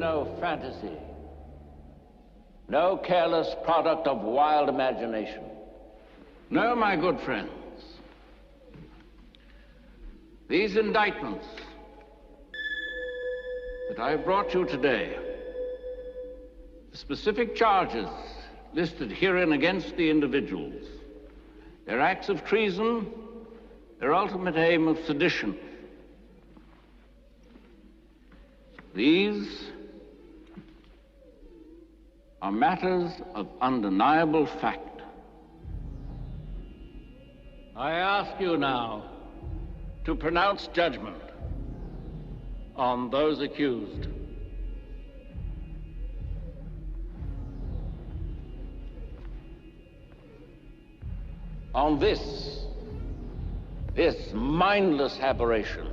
no fantasy, no careless product of wild imagination. No, my good friends. These indictments that I have brought you today, the specific charges listed herein against the individuals, their acts of treason, their ultimate aim of sedition, these are matters of undeniable fact. I ask you now to pronounce judgment on those accused. On this mindless aberration,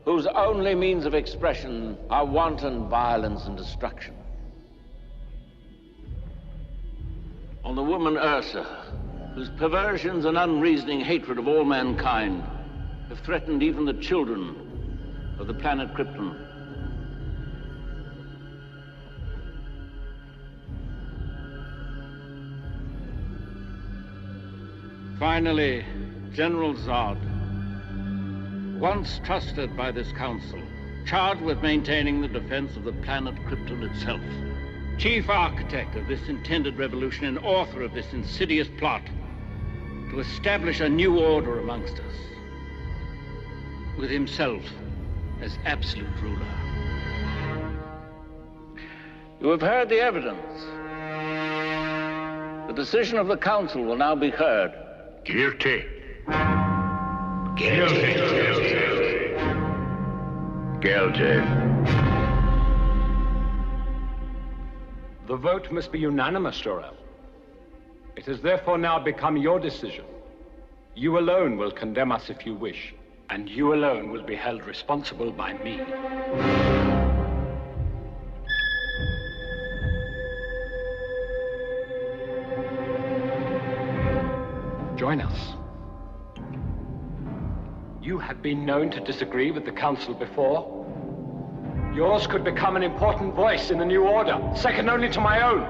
whose only means of expression are wanton violence and destruction. On the woman Ursa, whose perversions and unreasoning hatred of all mankind have threatened even the children of the planet Krypton. Finally, General Zod, once trusted by this council, charged with maintaining the defense of the planet Krypton itself, chief architect of this intended revolution and author of this insidious plot to establish a new order amongst us, with himself as absolute ruler. You have heard the evidence. The decision of the council will now be heard. Guilty. Guilty. Guilty. The vote must be unanimous, Jor-El. It has therefore now become your decision. You alone will condemn us if you wish, and you alone will be held responsible by me. Join us. You have been known to disagree with the Council before. Yours could become an important voice in the new order, second only to my own.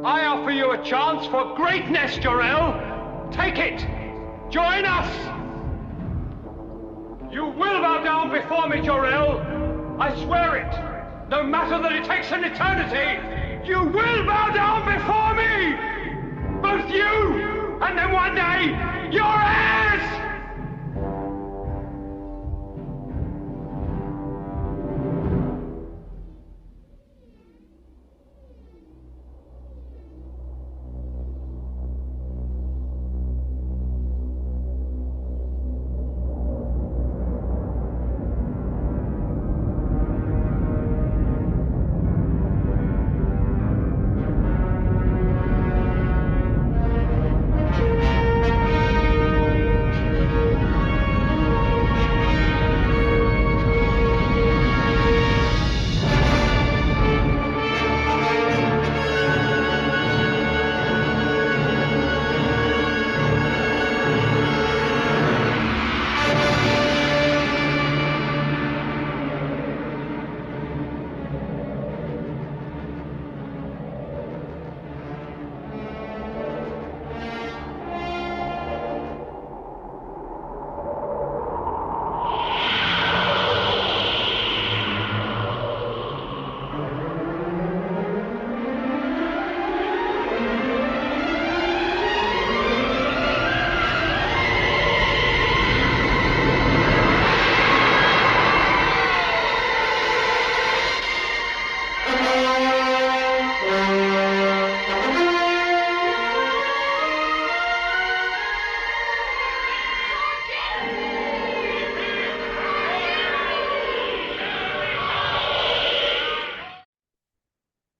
I offer you a chance for greatness, Jor-El. Take it. Join us. You will bow down before me, Jor-El. I swear it. No matter that it takes an eternity, you will bow down before me. Both you, and then one day, your heirs.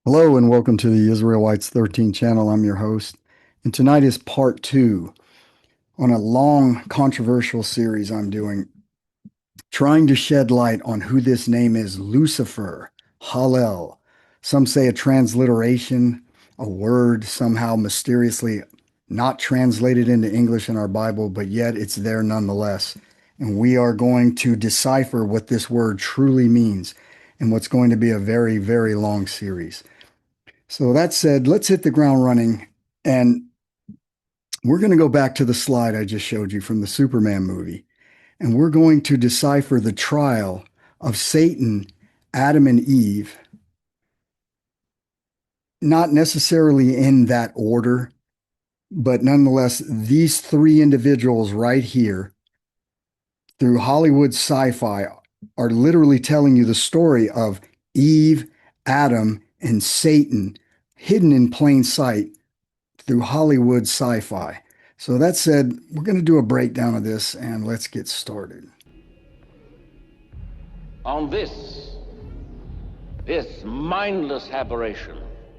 Hello and welcome to the Israelites 13 channel. I'm your host, and tonight is part 2 on a long controversial series I'm doing, trying to shed light on who this name is, Lucifer, Helel. Some say a transliteration, a word somehow mysteriously not translated into English in our Bible, but yet it's there nonetheless. And we are going to decipher what this word truly means. in what's going to be a very, very long series. So that said, let's hit the ground running. And we're going to go back to the slide I just showed you from the Superman movie. And we're going to decipher the trial of Satan, Adam, and Eve, not necessarily in that order, but nonetheless, these three individuals right here, through Hollywood sci-fi, are literally telling you the story of Eve, Adam, and Satan, hidden in plain sight through Hollywood sci-fi. So that said, we're going to do a breakdown of this, and let's get started. On this mindless aberration,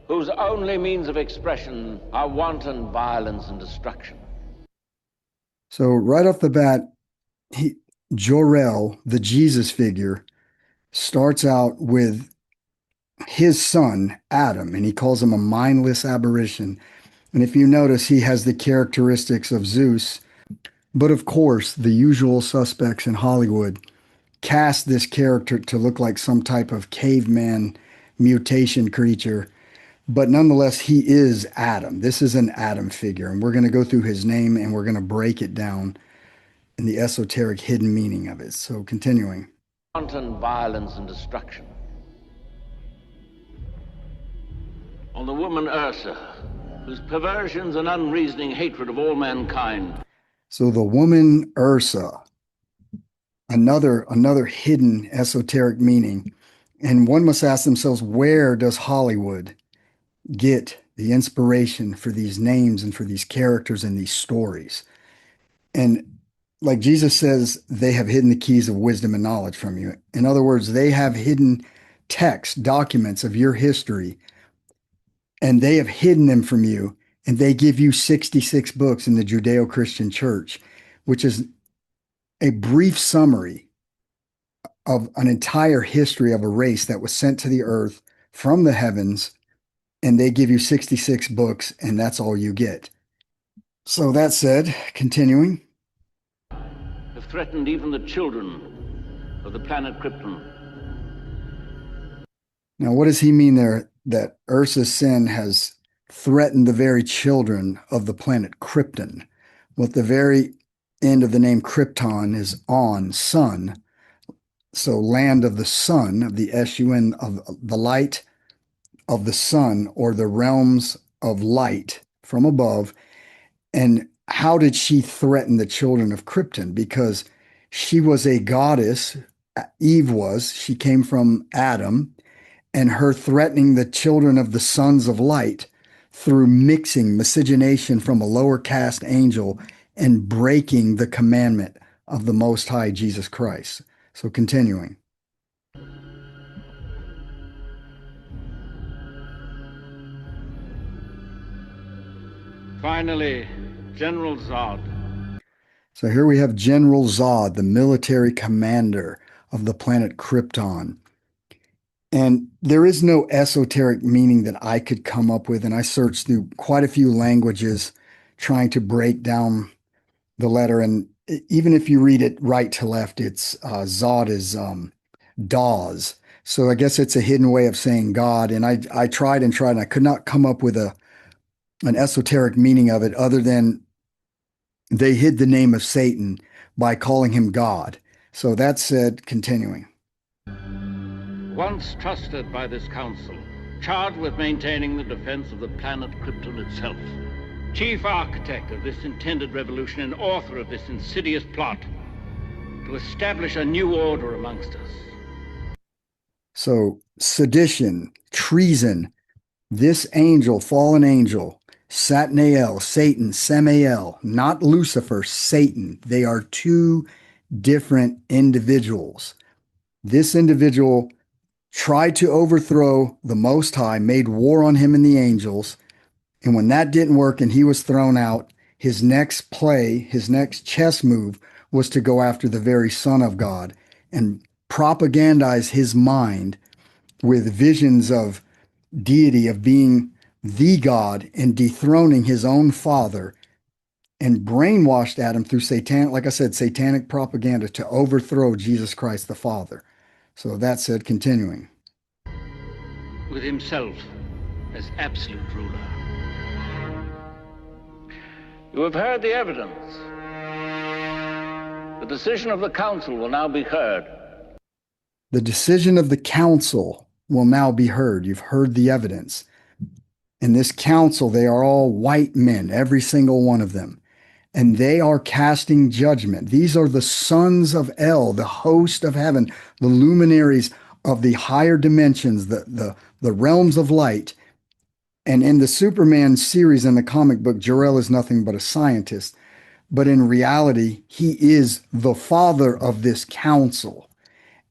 whose only means of expression are wanton violence and destruction. So right off the bat, Jor-El, the Jesus figure, starts out with his son, Adam, and he calls him a mindless aberration. And if you notice, he has the characteristics of Zeus. But of course, the usual suspects in Hollywood cast this character to look like some type of caveman mutation creature. But nonetheless, he is Adam. This is an Adam figure. And we're going to go through his name and we're going to break it down in the esoteric hidden meaning of it. So continuing. Wanton violence and destruction. On the woman Ursa, whose perversions and unreasoning hatred of all mankind. So the woman Ursa, another hidden esoteric meaning. And one must ask themselves, where does Hollywood get the inspiration for these names and for these characters and these stories? And like Jesus says, they have hidden the keys of wisdom and knowledge from you. In other words, they have hidden texts, documents of your history, and they have hidden them from you. And they give you 66 books in the Judeo-Christian church, which is a brief summary of an entire history of a race that was sent to the earth from the heavens. And they give you 66 books, and that's all you get. So that said, continuing. Have threatened even the children of the planet Krypton. Now, what does he mean there that Ursa's sin has threatened the very children of the planet Krypton? Well, at the very end of the name Krypton is on, sun. So land of the sun, of the S-U-N, of the light of the sun, or the realms of light from above. And how did she threaten the children of Krypton? Because she was a goddess, Eve was, she came from Adam, and her threatening the children of the sons of light through mixing miscegenation from a lower caste angel and breaking the commandment of the Most High Jesus Christ. So continuing. Finally, General Zod. So here we have General Zod, the military commander of the planet Krypton. And there is no esoteric meaning that I could come up with. And I searched through quite a few languages trying to break down the letter. And even if you read it right to left, it's Zod is Dawes. So I guess it's a hidden way of saying God. And I tried and I could not come up with an esoteric meaning of it other than they hid the name of Satan by calling him God. So that said, continuing. Once trusted by this council, charged with maintaining the defense of the planet Krypton itself, chief architect of this intended revolution and author of this insidious plot to establish a new order amongst us. So sedition, treason, this angel, fallen angel, Satnael, Satan, Samael, not Lucifer, Satan. They are two different individuals. This individual tried to overthrow the Most High, made war on him and the angels. And when that didn't work and he was thrown out, his next play, his next chess move was to go after the very Son of God and propagandize his mind with visions of deity, of being the God and dethroning his own father, and brainwashed Adam through satanic, like I said, satanic propaganda to overthrow Jesus Christ the Father. So that said, continuing. With himself as absolute ruler. You have heard the evidence. The decision of the council will now be heard. The decision of the council will now be heard. You've heard the evidence. In this council, they are all white men, every single one of them. And they are casting judgment. These are the sons of El, the host of heaven, the luminaries of the higher dimensions, the realms of light. And in the Superman series in the comic book, Jor-El is nothing but a scientist. But in reality, he is the father of this council.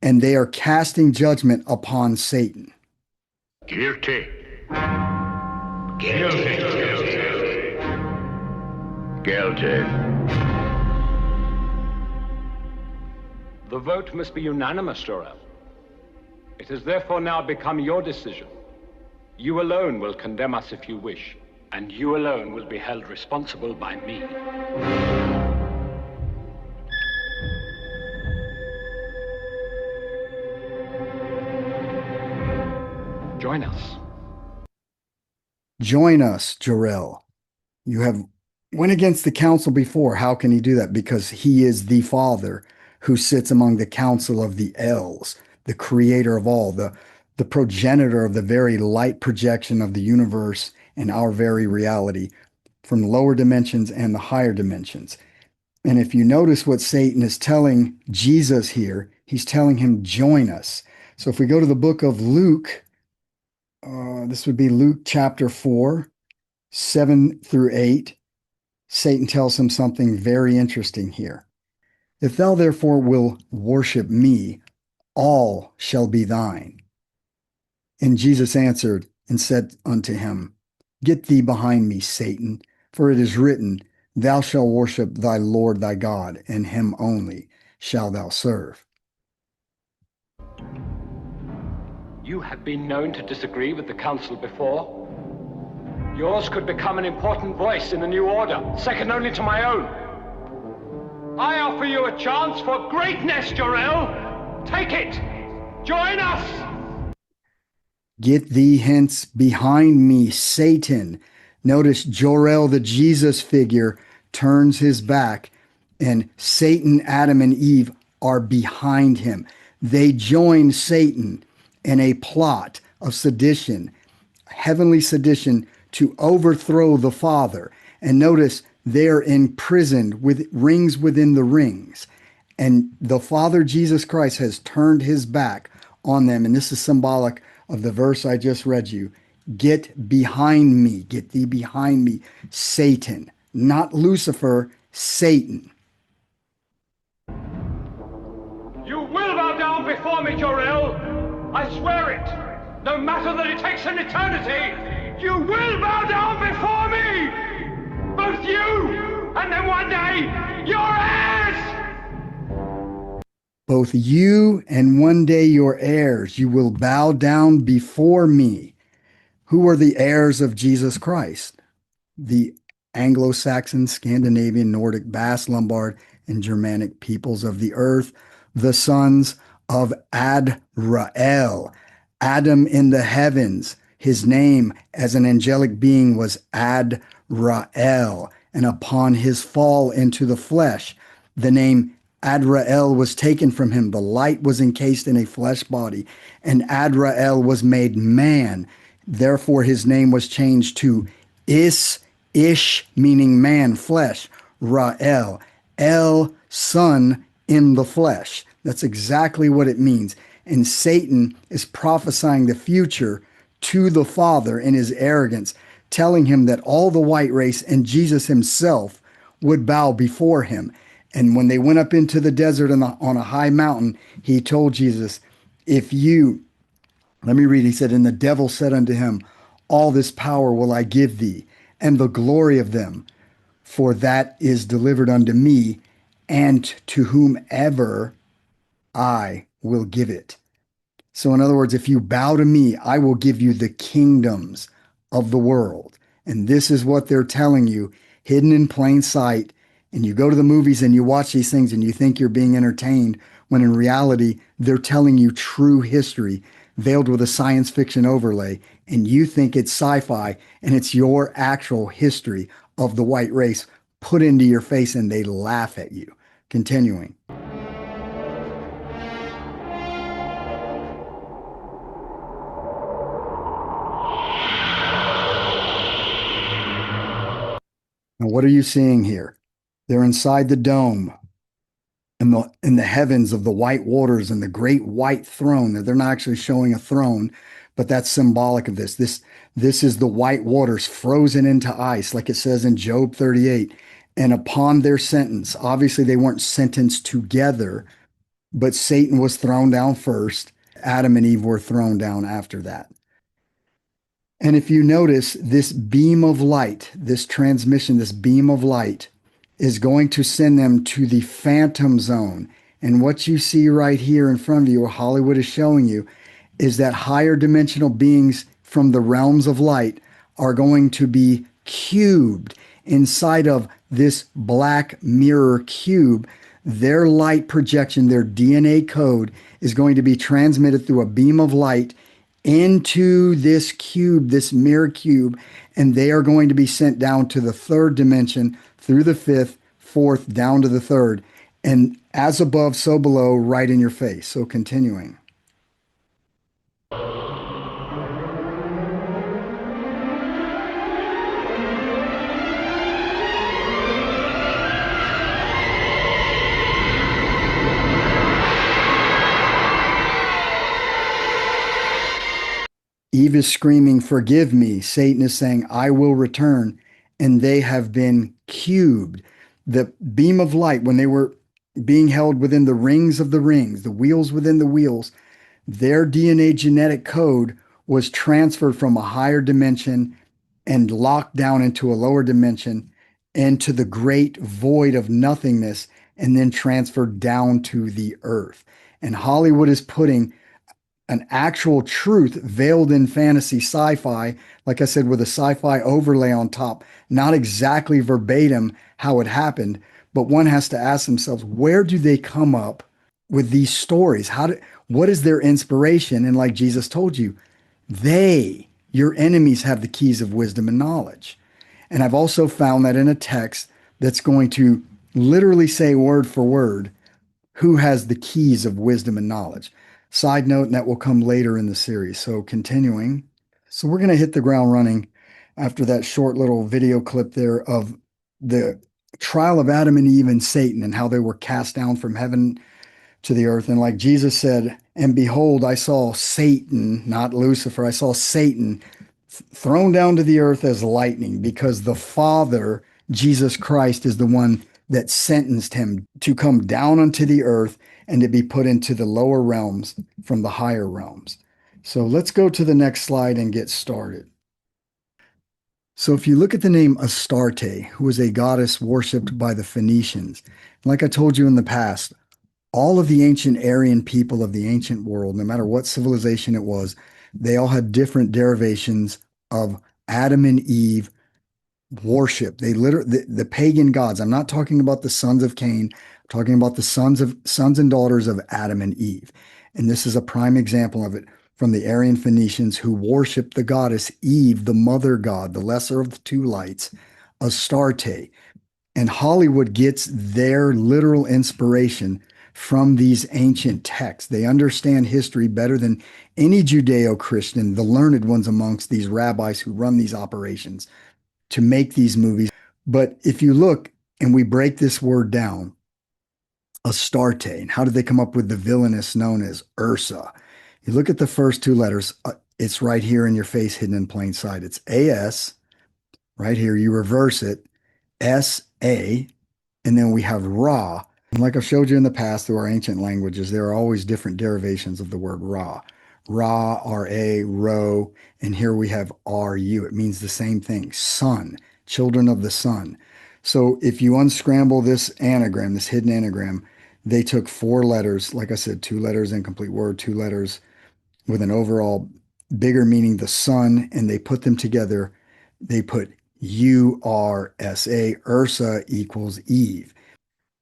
And they are casting judgment upon Satan. Guilty. Guilty. Guilty. The vote must be unanimous, Jor-El. It has therefore now become your decision. You alone will condemn us if you wish, and you alone will be held responsible by me. Join us. Join us, Jor-El. You have went against the council before. How can he do that? Because he is the Father who sits among the council of the Elves, the creator of all, the progenitor of the very light projection of the universe and our very reality from the lower dimensions and the higher dimensions. And if you notice what Satan is telling Jesus here, he's telling him, join us. So if we go to the book of Luke, this would be Luke chapter 4, 7 through 8. Satan tells him something very interesting here. If thou therefore will worship me, all shall be thine. And Jesus answered and said unto him, Get thee behind me, Satan, for it is written, Thou shalt worship thy Lord thy God, and him only shalt thou serve. You have been known to disagree with the council before. Yours could become an important voice in the new order, second only to my own. I offer you a chance for greatness, Jor-El. Take it. Join us. Get thee hence behind me, Satan. Notice Jor-El, the Jesus figure, turns his back, and Satan, Adam, and Eve are behind him. They join Satan in a plot of sedition, heavenly sedition, to overthrow the Father. And notice they're imprisoned with rings within the rings. And the Father, Jesus Christ, has turned his back on them. And this is symbolic of the verse I just read you. Get behind me. Get thee behind me, Satan. Not Lucifer, Satan. You will bow down before me, Jor-El. I swear it. No matter that it takes an eternity. You will bow down before me! Both you, and then one day, your heirs! Both you and one day your heirs, you will bow down before me. Who are the heirs of Jesus Christ? The Anglo-Saxon, Scandinavian, Nordic, Basque, Lombard, and Germanic peoples of the earth, the sons of Adrael, Adam in the heavens. His name as an angelic being was Adrael, and upon his fall into the flesh, the name Adrael was taken from him. The light was encased in a flesh body, and Adrael was made man. Therefore, his name was changed to Ish, meaning man, flesh, Rael, El, son in the flesh. That's exactly what it means. And Satan is prophesying the future to the Father in his arrogance, telling him that all the white race and Jesus himself would bow before him. And when they went up into the desert on a high mountain, he told Jesus, if you, let me read, he said, and the devil said unto him, all this power will I give thee, and the glory of them, for that is delivered unto me, and to whomever I will give it. So in other words, if you bow to me, I will give you the kingdoms of the world. And this is what they're telling you, hidden in plain sight. And you go to the movies and you watch these things and you think you're being entertained when in reality, they're telling you true history veiled with a science fiction overlay, and you think it's sci-fi, and it's your actual history of the white race put into your face, and they laugh at you. Continuing. Now, what are you seeing here? They're inside the dome in the heavens of the white waters and the great white throne. They're not actually showing a throne, but that's symbolic of this. This is the white waters frozen into ice, like it says in Job 38. And upon their sentence, obviously they weren't sentenced together, but Satan was thrown down first. Adam and Eve were thrown down after that. And if you notice, this beam of light, this transmission, this beam of light is going to send them to the phantom zone. And what you see right here in front of you, what Hollywood is showing you, is that higher dimensional beings from the realms of light are going to be cubed inside of this black mirror cube. Their light projection, their DNA code is going to be transmitted through a beam of light into this cube, this mirror cube, and they are going to be sent down to the third dimension through the fifth, fourth, down to the third, and as above, so below, right in your face. So continuing. Eve is screaming, "Forgive me." Satan is saying, "I will return." And they have been cubed. The beam of light, when they were being held within the rings of the rings, the wheels within the wheels, their DNA genetic code was transferred from a higher dimension and locked down into a lower dimension into the great void of nothingness, and then transferred down to the earth. And Hollywood is putting an actual truth veiled in fantasy sci-fi, like I said, with a sci-fi overlay on top, not exactly verbatim how it happened, but one has to ask themselves, where do they come up with these stories? What is their inspiration? And like Jesus told you, your enemies have the keys of wisdom and knowledge. And I've also found that in a text that's going to literally say word for word, who has the keys of wisdom and knowledge. Side note, and that will come later in the series. So continuing. So we're going to hit the ground running after that short little video clip there of the trial of Adam and Eve and Satan and how they were cast down from heaven to the earth. And like Jesus said, "And behold, I saw Satan," not Lucifer, "I saw Satan thrown down to the earth as lightning," because the Father, Jesus Christ, is the one that sentenced him to come down onto the earth and to be put into the lower realms from the higher realms. So let's go to the next slide and get started. So if you look at the name Astarte, who was a goddess worshipped by the Phoenicians, like I told you in the past, all of the ancient Aryan people of the ancient world, no matter what civilization it was, they all had different derivations of Adam and Eve worship. They literally, the pagan gods. I'm not talking about the sons of Cain. I'm talking about the sons and daughters of Adam and Eve. And this is a prime example of it from the Aryan Phoenicians, who worshiped the goddess Eve, the mother god, the lesser of the two lights, Astarte. And Hollywood gets their literal inspiration from these ancient texts. They understand history better than any Judeo-Christian, the learned ones amongst these rabbis who run these operations to make these movies. But if you look and we break this word down, Astarte, and how did they come up with the villainess known as Ursa? You look at the first two letters, it's right here in your face, hidden in plain sight. It's AS, right here. You reverse it, SA, and then we have Ra. And like I've showed you in the past through our ancient languages, there are always different derivations of the word Ra. Ra, R-A, Ro, and here we have R-U. It means the same thing, sun, children of the sun. So if you unscramble this anagram, this hidden anagram, they took 4 letters, like I said, 2 letters in complete word, 2 letters with an overall bigger meaning, the sun, and they put them together. They put U-R-S-A, Ursa equals Eve.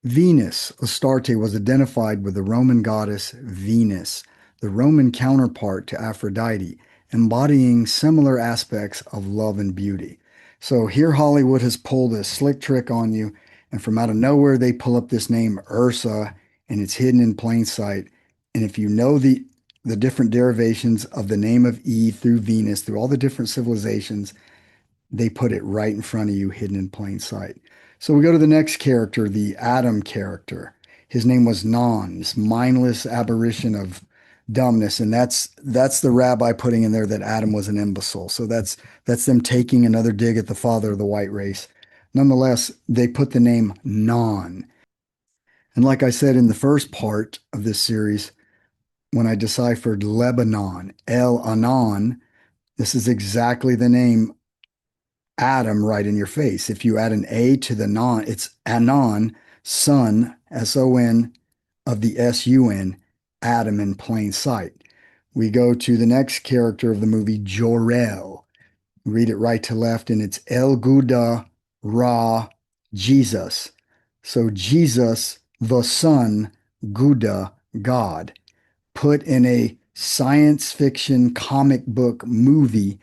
Venus, Astarte, was identified with the Roman goddess Venus, the Roman counterpart to Aphrodite, embodying similar aspects of love and beauty. So here Hollywood has pulled a slick trick on you, and from out of nowhere they pull up this name Ursa, and it's hidden in plain sight. And if you know the different derivations of the name of Eve through Venus, through all the different civilizations, they put it right in front of you, hidden in plain sight. So we go to the next character, the Adam character. His name was Non, this mindless aberration of dumbness, and that's the rabbi putting in there that Adam was an imbecile. So that's them taking another dig at the father of the white race. Nonetheless, they put the name Non. And like I said in the first part of this series, when I deciphered Lebanon, El Anon, this is exactly the name Adam right in your face. If you add an A to the non, it's Anon, son, S-O-N, of the S-U-N, Adam in plain sight. We go to the next character of the movie, Jor-El. Read it right to left, and it's El Guda Ra Jesus. So Jesus, the Son, Guda, God, put in a science fiction comic book movie,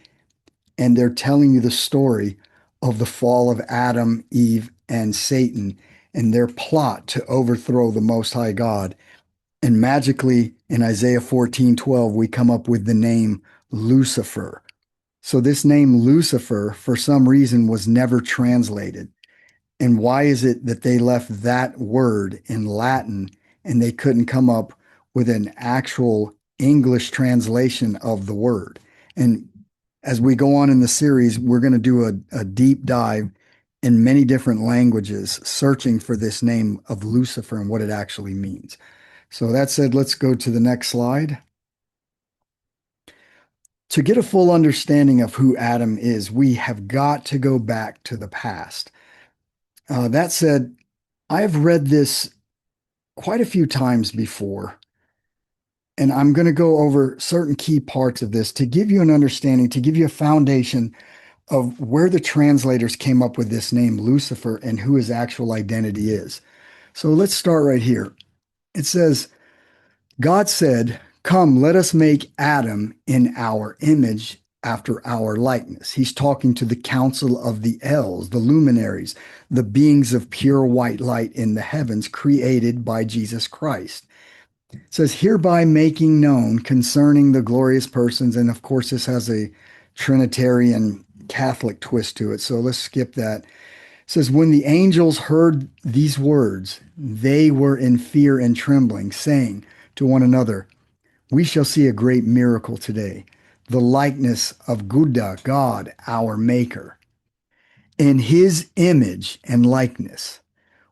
and they're telling you the story of the fall of Adam, Eve, and Satan and their plot to overthrow the Most High God. And magically, in Isaiah 14:12, we come up with the name Lucifer. So this name Lucifer, for some reason, was never translated. And why is it that they left that word in Latin and they couldn't come up with an actual English translation of the word? And as we go on in the series, we're going to do a deep dive in many different languages, searching for this name of Lucifer and what it actually means. So that said, let's go to the next slide. To get a full understanding of who Adam is, we have got to go back to the past. That said, I have read this quite a few times before, and I'm going to go over certain key parts of this to give you an understanding, to give you a foundation of where the translators came up with this name Lucifer and who his actual identity is. So let's start right here. It says, God said, "Come, let us make Adam in our image, after our likeness." He's talking to the council of the Els, the luminaries, the beings of pure white light in the heavens created by Jesus Christ. It says, "Hereby making known concerning the glorious persons," and of course this has a Trinitarian Catholic twist to it, so let's skip that. It says, "When the angels heard these words, they were in fear and trembling, saying to one another, we shall see a great miracle today, the likeness of Guda, God, our Maker, in his image and likeness.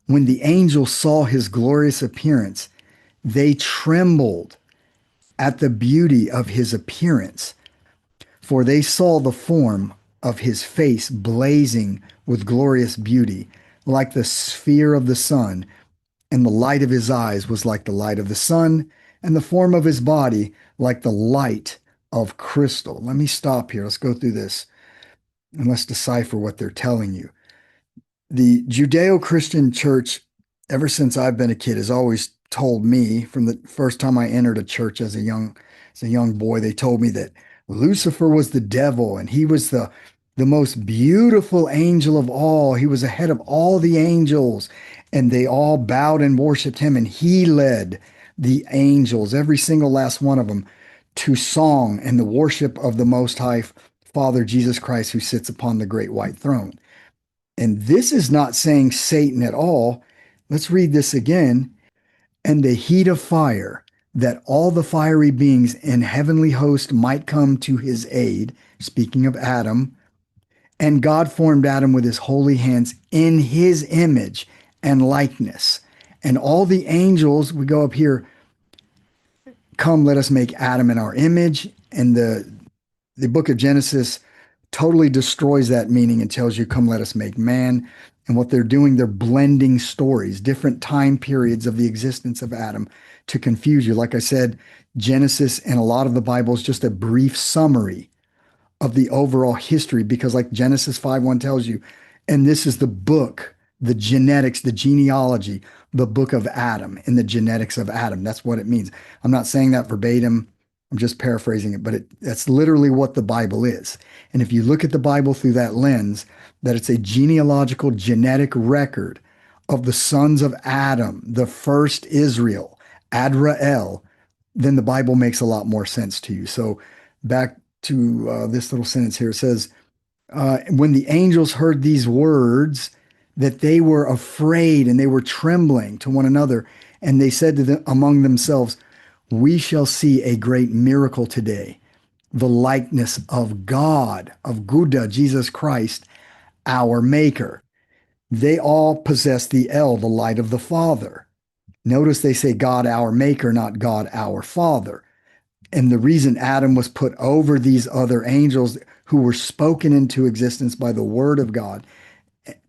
When the angels saw his glorious appearance, they trembled at the beauty of his appearance, for they saw the form of his face blazing with glorious beauty, like the sphere of the sun, and the light of his eyes was like the light of the sun, and the form of his body like the light of crystal." Let me stop here. Let's go through this and let's decipher what they're telling you. The Judeo-Christian church, ever since I've been a kid, has always told me, from the first time I entered a church as a young boy, they told me that Lucifer was the devil and he was the most beautiful angel of all. He was ahead of all the angels, and they all bowed and worshiped him, and he led the angels, every single last one of them, to song and the worship of the Most High Father, Jesus Christ, who sits upon the great white throne. And this is not saying Satan at all. Let's read this again. "And the heat of fire, that all the fiery beings in heavenly host might come to his aid," speaking of Adam, "and God formed Adam with his holy hands in his image and likeness. And all the angels," we go up here, "come, let us make Adam in our image." And the book of Genesis totally destroys that meaning and tells you, "Come, let us make man." And what they're doing, they're blending stories, different time periods of the existence of Adam to confuse you. Like I said, Genesis and a lot of the Bible is just a brief summary of the overall history, because like Genesis 5:1 tells you, and this is the book the genetics, the genealogy, the book of Adam and the genetics of Adam. That's what it means. I'm not saying that verbatim. I'm just paraphrasing it, but that's literally what the Bible is. And if you look at the Bible through that lens, that it's a genealogical genetic record of the sons of Adam, the first Israel, Adrael, then the Bible makes a lot more sense to you. So back to this little sentence here. It says, when the angels heard these words, that they were afraid and they were trembling to one another. And they said to them among themselves, we shall see a great miracle today, the likeness of God, of Buddha, Jesus Christ, our maker. They all possess the El, the light of the Father. Notice they say God, our maker, not God, our Father. And the reason Adam was put over these other angels who were spoken into existence by the word of God,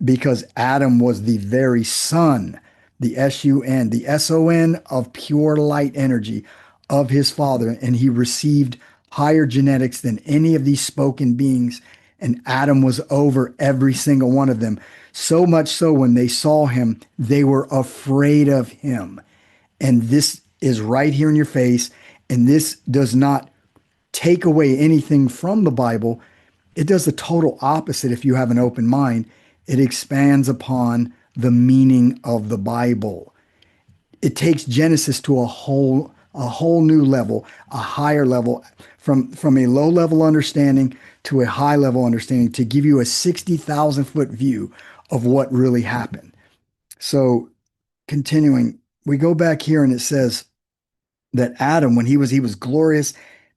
because Adam was the very son, the S-U-N, the S-O-N of pure light energy of his father. And he received higher genetics than any of these spoken beings. And Adam was over every single one of them. So much so when they saw him, they were afraid of him. And this is right here in your face. And this does not take away anything from the Bible. It does the total opposite if you have an open mind. It expands upon the meaning of the Bible. It takes Genesis to a whole new level, a higher level, from a low level understanding to a high level understanding, to give you a 60,000 foot view of what really happened. So continuing, we go back here and it says that Adam, when he was glorious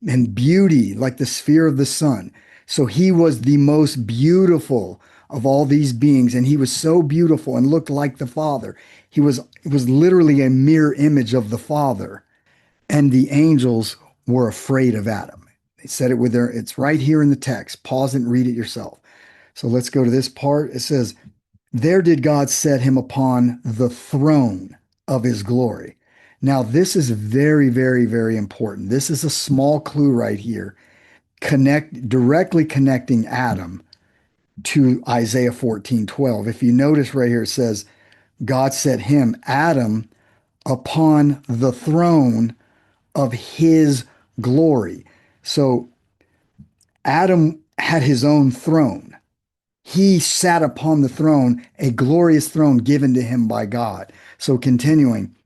and beauty like the sphere of the sun. So he was the most beautiful of all these beings, and he was so beautiful and looked like the Father. It was literally a mirror image of the Father. And the angels were afraid of Adam. They said it with it's right here in the text. Pause and read it yourself. So let's go to this part. It says, there did God set him upon the throne of his glory. Now, this is very, very, very important. This is a small clue right here, directly connecting Adam to Isaiah 14:12. If you notice right here, it says, God set him, Adam, upon the throne of his glory. So Adam had his own throne. He sat upon the throne, a glorious throne given to him by God. So continuing,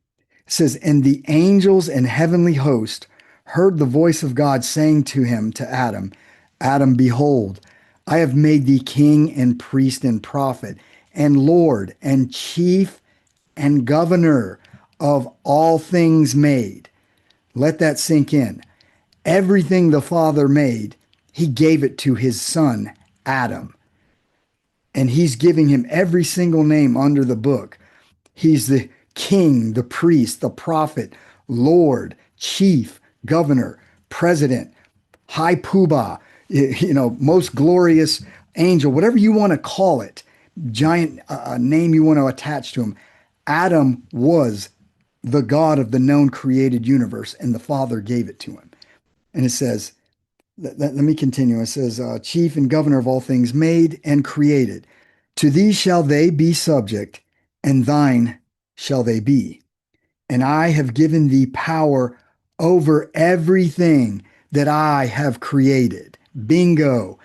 it says, and the angels and heavenly host heard the voice of God saying to him, to Adam, Adam, behold, I have made thee king and priest and prophet and Lord and chief and governor of all things made. Let that sink in. Everything the Father made, he gave it to his son, Adam. And he's giving him every single name under the book. He's the king, the priest, the prophet, Lord, chief, governor, president, high poobah, most glorious angel, whatever you want to call it, giant name you want to attach to him. Adam was the God of the known created universe, and the Father gave it to him. And it says, let me continue. It says, chief and governor of all things made and created. To thee shall they be subject, and thine shall they be. And I have given thee power over everything that I have created. Bingo.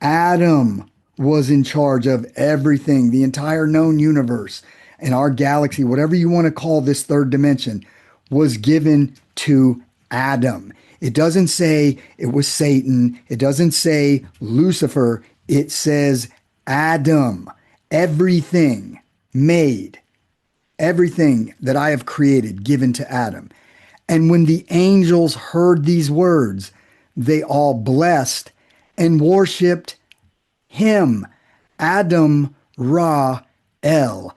Adam was in charge of everything, the entire known universe and our galaxy, whatever you want to call this third dimension, was given to Adam. It doesn't say it was Satan. It doesn't say Lucifer. It says Adam. Everything made, everything that I have created, given to Adam. And when the angels heard these words, they all blessed and worshiped him, Adam Ra El.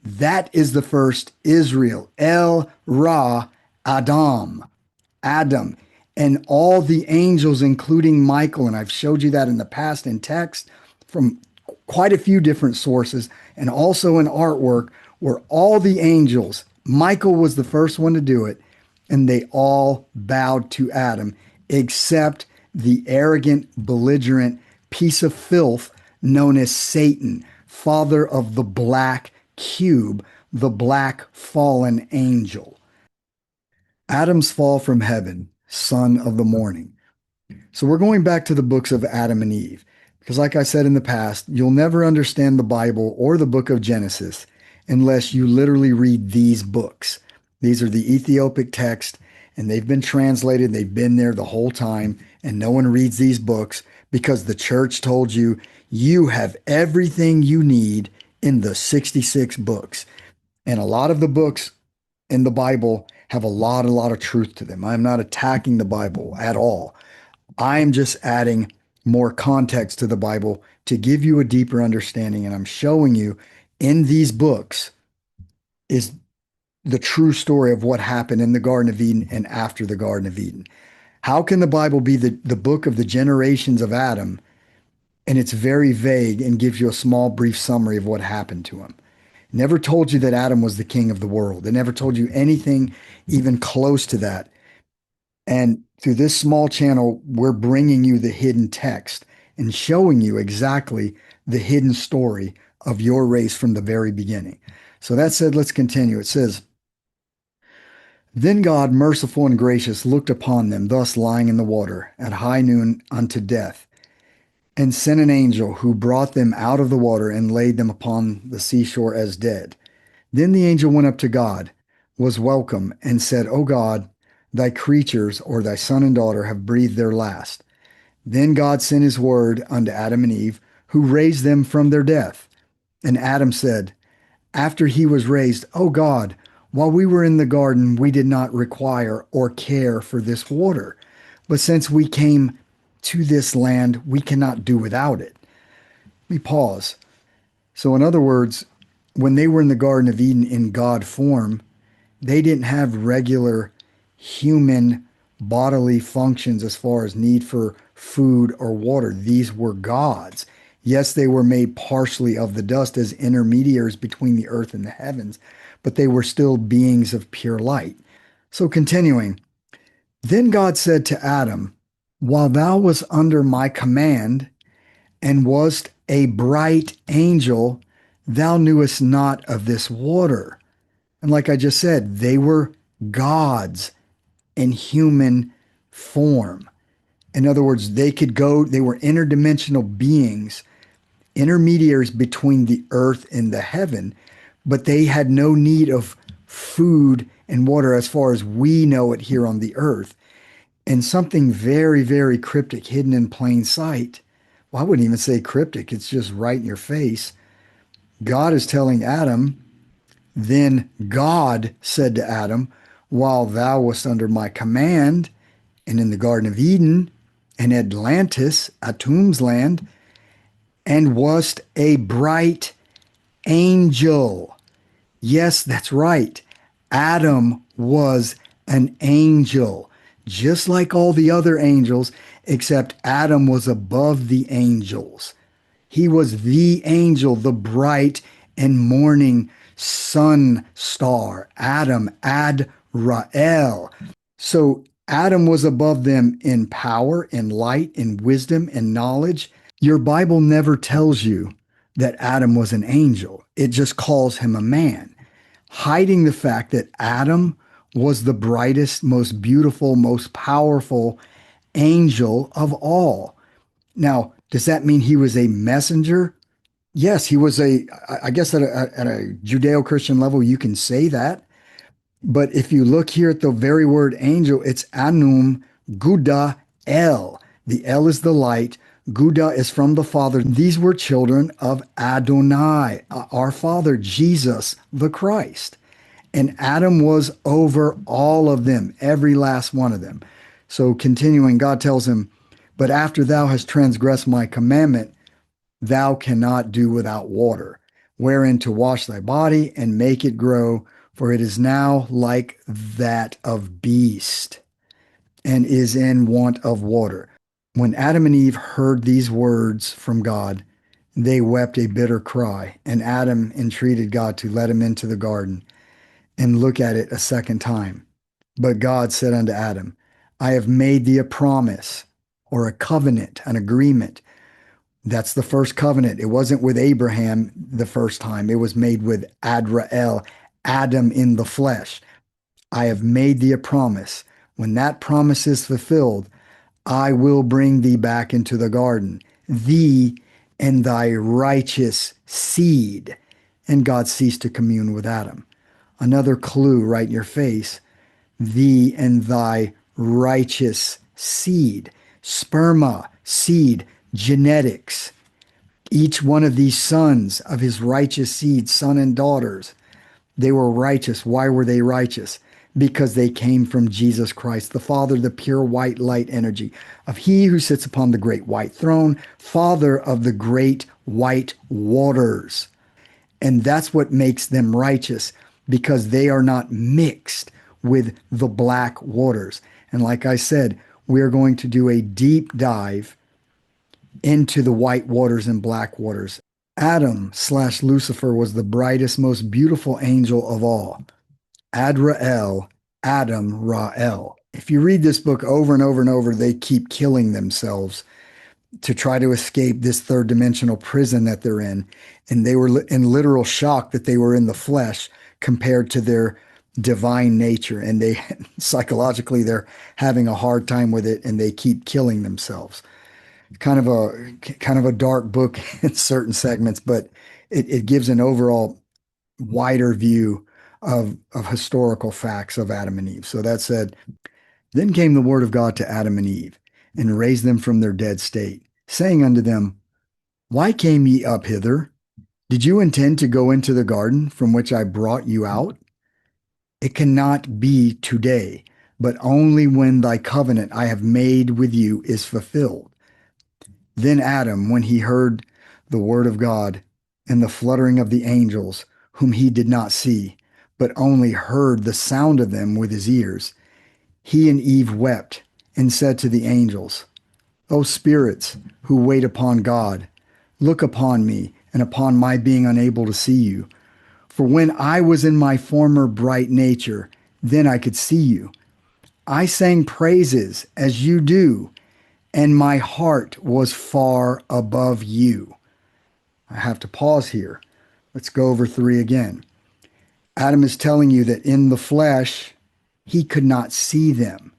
That is the first Israel, El Ra Adam, Adam. And all the angels, including Michael, and I've showed you that in the past in text from quite a few different sources, and also in artwork, where all the angels, Michael was the first one to do it, and they all bowed to Adam, except the arrogant, belligerent piece of filth known as Satan, father of the black cube, the black fallen angel. Adam's fall from heaven, son of the morning. So we're going back to the books of Adam and Eve, because like I said in the past, you'll never understand the Bible or the book of Genesis unless you literally read these books. These are the Ethiopic text, and they've been translated. They've been there the whole time, and no one reads these books because the church told you you have everything you need in the 66 books. And a lot of the books in the Bible have a lot of truth to them. I'm not attacking the Bible at all. I'm just adding more context to the Bible to give you a deeper understanding. And I'm showing you in these books is the true story of what happened in the Garden of Eden and after the Garden of Eden. How can the Bible be the book of the generations of Adam? And it's very vague and gives you a small, brief summary of what happened to him. Never told you that Adam was the king of the world. It never told you anything even close to that. And through this small channel, we're bringing you the hidden text and showing you exactly the hidden story of your race from the very beginning. So that said, let's continue. It says, Then God, merciful and gracious, looked upon them, thus lying in the water, at high noon unto death, and sent an angel who brought them out of the water and laid them upon the seashore as dead. Then the angel went up to God, was welcome, and said, O God, thy creatures, or thy son and daughter, have breathed their last. Then God sent his word unto Adam and Eve, who raised them from their death. And Adam said, after he was raised, O God, while we were in the garden, we did not require or care for this water. But since we came to this land, we cannot do without it. Let me pause. So in other words, when they were in the Garden of Eden in God form, they didn't have regular human bodily functions as far as need for food or water. These were gods. Yes, they were made partially of the dust as intermediaries between the earth and the heavens, but they were still beings of pure light. So continuing, then God said to Adam, while thou wast under my command and wast a bright angel, thou knewest not of this water. And like I just said, they were gods in human form. In other words, they were interdimensional beings, intermediaries between the earth and the heaven, but they had no need of food and water as far as we know it here on the earth. And something very, very cryptic, hidden in plain sight. Well, I wouldn't even say cryptic. It's just right in your face. God is telling Adam, then God said to Adam, while thou wast under my command, and in the Garden of Eden, and Atlantis, Atum's land, and wast a bright angel. Yes, that's right. Adam was an angel, just like all the other angels, except Adam was above the angels. He was the angel, the bright and morning sun star, Adam, Ad-Rael. So Adam was above them in power, in light, in wisdom, in knowledge. Your Bible never tells you that Adam was an angel. It just calls him a man, hiding the fact that Adam was the brightest, most beautiful, most powerful angel of all. Now, does that mean he was a messenger? Yes, he was I guess at a Judeo-Christian level, you can say that. But if you look here at the very word angel, it's Anum Guda El. The El is the light. Guda is from the Father. These were children of Adonai, our Father, Jesus the Christ. And Adam was over all of them, every last one of them. So continuing, God tells him, but after thou hast transgressed my commandment, thou cannot do without water, wherein to wash thy body and make it grow, for it is now like that of beast, and is in want of water. When Adam and Eve heard these words from God, they wept a bitter cry, and Adam entreated God to let him into the garden and look at it a second time. But God said unto Adam, I have made thee a promise, or a covenant, an agreement, That's the first covenant. It wasn't with Abraham the first time. It was made with Adrael, Adam in the flesh. I have made thee a promise. When that promise is fulfilled, I will bring thee back into the garden, thee and thy righteous seed. And God ceased to commune with Adam. Another clue right in your face, thee and thy righteous seed. Sperma, seed, genetics. Each one of these sons of his righteous seed, son and daughters, they were righteous. Why were they righteous? Because they came from Jesus Christ, the Father, the pure white light energy of he who sits upon the great white throne, Father of the great white waters. And that's what makes them righteous, because they are not mixed with the black waters. And like I said, we're going to do a deep dive into the white waters and black waters. Adam/Lucifer was the brightest, most beautiful angel of all. Adrael, Adam, Rael. If you read this book over and over and over, they keep killing themselves to try to escape this third dimensional prison that they're in. And they were in literal shock that they were in the flesh compared to their divine nature. And they psychologically, they're having a hard time with it, and they keep killing themselves. Kind of a dark book in certain segments, but it gives an overall wider view of historical facts of Adam and Eve. So that said, then came the word of God to Adam and Eve, and raised them from their dead state, saying unto them, why came ye up hither? Did you intend to go into the garden from which I brought you out? It cannot be today, but only when thy covenant I have made with you is fulfilled. Then Adam, when he heard the word of God and the fluttering of the angels, whom he did not see, but only heard the sound of them with his ears, he and Eve wept and said to the angels, O spirits who wait upon God, look upon me and upon my being unable to see you. For when I was in my former bright nature, then I could see you. I sang praises as you do, and my heart was far above you. I have to pause here. Let's go over 3 again. Adam is telling you that in the flesh, he could not see them.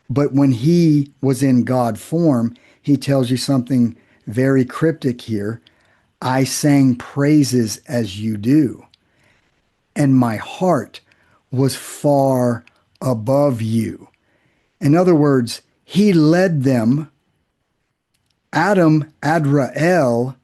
But when he was in God form, he tells you something very cryptic here. I sang praises as you do, and my heart was far above you. In other words, he led them. Adam Rael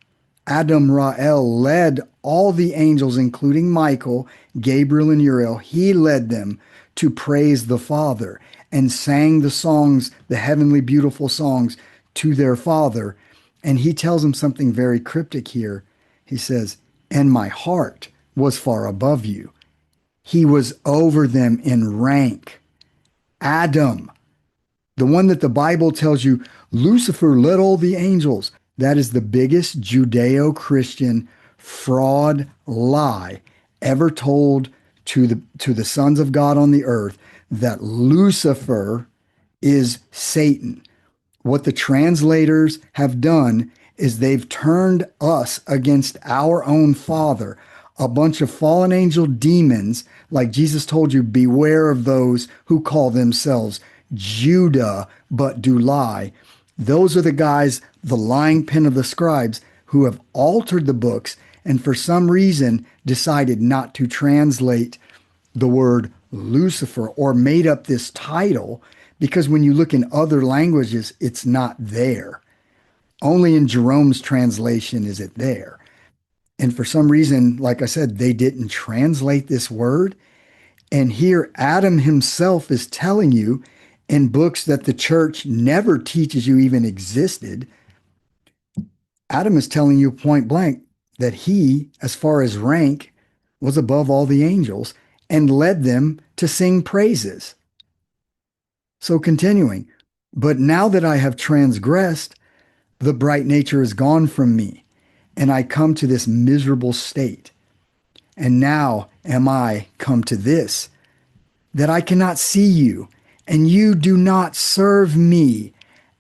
led all the angels, including Michael, Gabriel, and Uriel. He led them to praise the Father and sang the songs, the heavenly, beautiful songs to their Father. And he tells them something very cryptic here. He says, and my heart was far above you. He was over them in rank. Adam, the one that the Bible tells you, Lucifer led all the angels. That is the biggest Judeo-Christian fraud lie ever told to the sons of God on the earth, that Lucifer is Satan. What the translators have done is they've turned us against our own Father. A bunch of fallen angel demons, like Jesus told you, beware of those who call themselves Judah but do lie. Those are the guys, the lying pen of the scribes, who have altered the books and for some reason decided not to translate the word Lucifer, or made up this title, because when you look in other languages, it's not there. Only in Jerome's translation is it there. And for some reason, like I said, they didn't translate this word. And here Adam himself is telling you in books that the church never teaches you even existed. Adam is telling you point blank that he, as far as rank, was above all the angels and led them to sing praises. So continuing, but now that I have transgressed, the bright nature is gone from me, and I come to this miserable state. And now am I come to this, that I cannot see you, and you do not serve me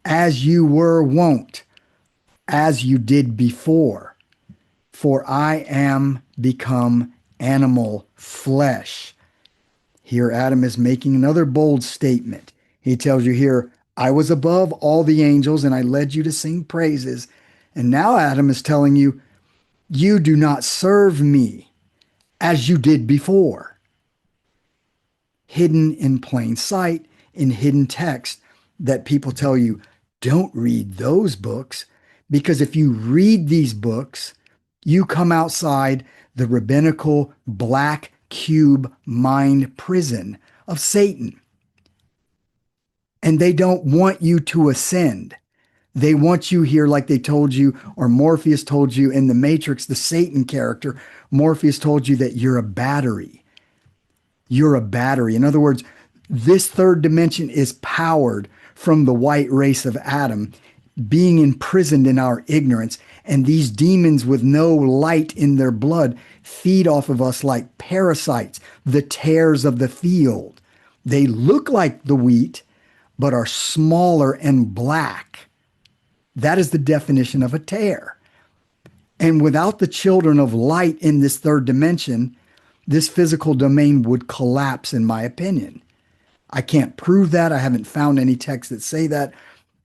as you were wont. as you did before, for I am become animal flesh. Here, Adam is making another bold statement. He tells you here, I was above all the angels and I led you to sing praises. And now Adam is telling you, you do not serve me as you did before. Hidden in plain sight, in hidden text, that people tell you, don't read those books, because if you read these books, you come outside the rabbinical black cube mind prison of Satan. And they don't want you to ascend. They want you here, like they told you, or Morpheus told you in the Matrix, the Satan character. Morpheus told you that you're a battery. You're a battery. In other words, this third dimension is powered from the white race of Adam being imprisoned in our ignorance. And these demons with no light in their blood feed off of us like parasites, the tares of the field. They look like the wheat, but are smaller and black. That is the definition of a tare. And without the children of light in this third dimension, this physical domain would collapse, in my opinion. I can't prove that. I haven't found any texts that say that,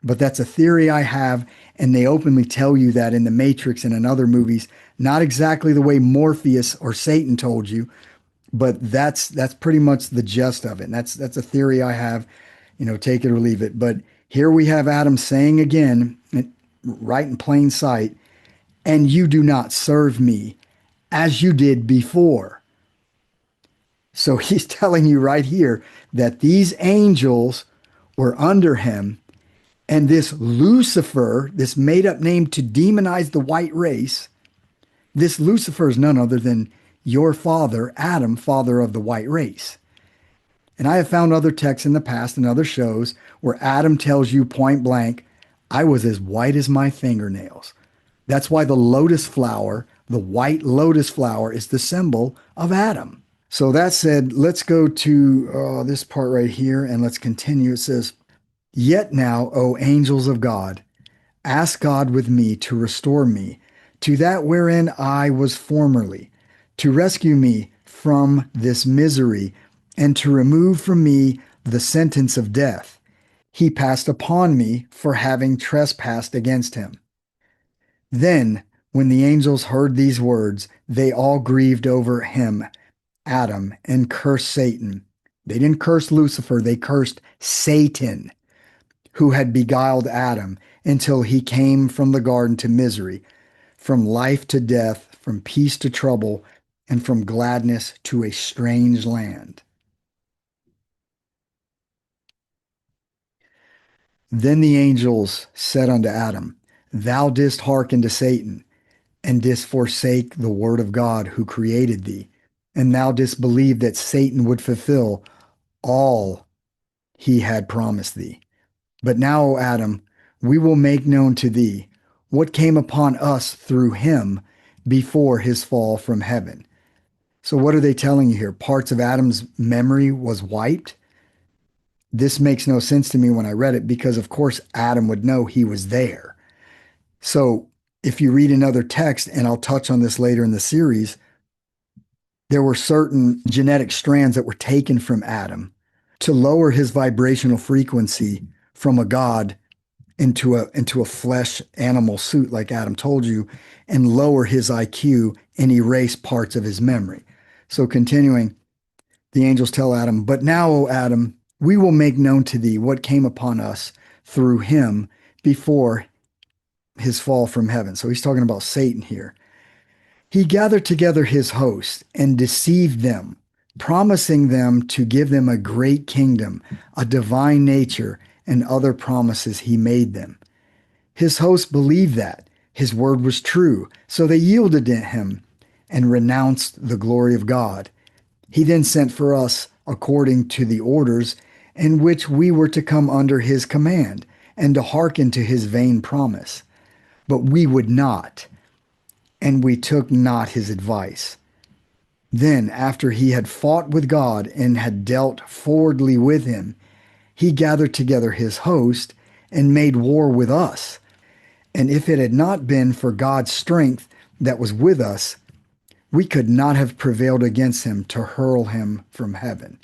but that's a theory I have, and they openly tell you that in the Matrix and in other movies. Not exactly the way Morpheus or Satan told you, but that's pretty much the gist of it. And that's a theory I have, take it or leave it. But here we have Adam saying again, right in plain sight, and you do not serve me as you did before. So he's telling you right here that these angels were under him, and this Lucifer, this made-up name to demonize the white race, this Lucifer is none other than your father, Adam, father of the white race. And I have found other texts in the past and other shows where Adam tells you point blank, I was as white as my fingernails. That's why the lotus flower, the white lotus flower, is the symbol of Adam. So that said, let's go to this part right here and let's continue. It says, yet now, O angels of God, ask God with me to restore me to that wherein I was formerly, to rescue me from this misery and to remove from me the sentence of death he passed upon me for having trespassed against him. Then, when the angels heard these words, they all grieved over him, Adam, and cursed Satan. They didn't curse Lucifer, they cursed Satan, who had beguiled Adam until he came from the garden to misery, from life to death, from peace to trouble, and from gladness to a strange land. Then the angels said unto Adam, Thou didst hearken to Satan, and didst forsake the word of God who created thee, and thou didst believe that Satan would fulfill all he had promised thee. But now, O Adam, we will make known to thee what came upon us through him before his fall from heaven. So what are they telling you here? Parts of Adam's memory was wiped? This makes no sense to me when I read it, because of course Adam would know he was there. So if you read another text, and I'll touch on this later in the series, there were certain genetic strands that were taken from Adam to lower his vibrational frequency from a god into a flesh animal suit, like Adam told you, and lower his IQ and erase parts of his memory. So continuing, the angels tell Adam, But now, O Adam, we will make known to thee what came upon us through him before his fall from heaven. So he's talking about Satan here. He gathered together his host and deceived them, promising them to give them a great kingdom, a divine nature, and other promises he made them. His host believed that his word was true, so they yielded to him and renounced the glory of God. He then sent for us according to the orders in which we were to come under his command and to hearken to his vain promise. But we would not, and we took not his advice. Then, after he had fought with God and had dealt forwardly with him, he gathered together his host and made war with us. And if it had not been for God's strength that was with us, we could not have prevailed against him to hurl him from heaven.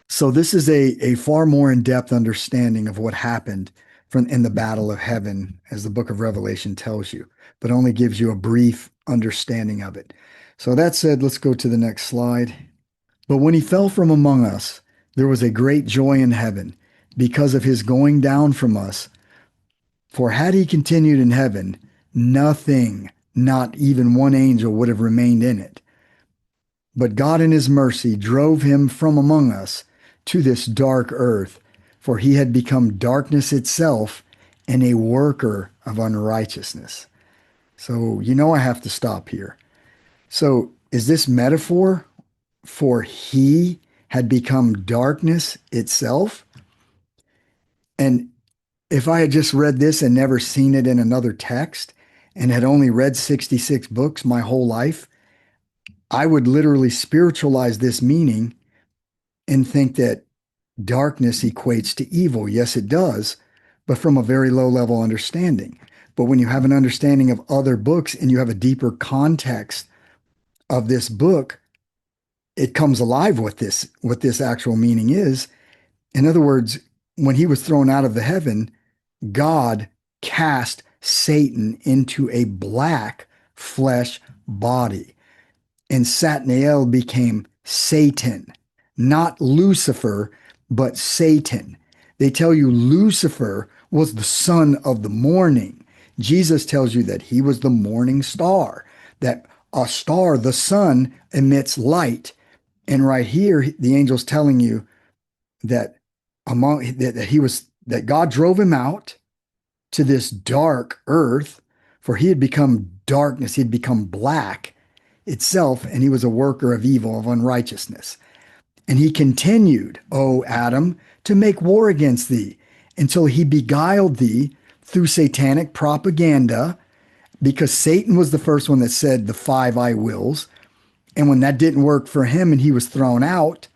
So this is a far more in-depth understanding of what happened in the battle of heaven, as the book of Revelation tells you, but only gives you a brief understanding of it. So that said, let's go to the next slide. But when he fell from among us, there was a great joy in heaven because of his going down from us. For had he continued in heaven, nothing, not even one angel, would have remained in it. But God in his mercy drove him from among us to this dark earth, for he had become darkness itself and a worker of unrighteousness. So, I have to stop here. So, is this metaphor for he had become darkness itself? And if I had just read this and never seen it in another text and had only read 66 books my whole life, I would literally spiritualize this meaning and think that darkness equates to evil. Yes, it does, but from a very low level understanding. But when you have an understanding of other books and you have a deeper context of this book, it comes alive what this actual meaning is. In other words, when he was thrown out of the heaven, God cast Satan into a black flesh body. And Satnael became Satan, not Lucifer, but Satan. They tell you Lucifer was the son of the morning. Jesus tells you that he was the morning star, that a star, the sun, emits light. And right here, the angel's telling you that that God drove him out to this dark earth, for he had become darkness, he had become black itself, and he was a worker of evil, of unrighteousness. And he continued, O Adam, to make war against thee, until he beguiled thee through satanic propaganda, because Satan was the first one that said the 5 I wills. And when that didn't work for him and he was thrown out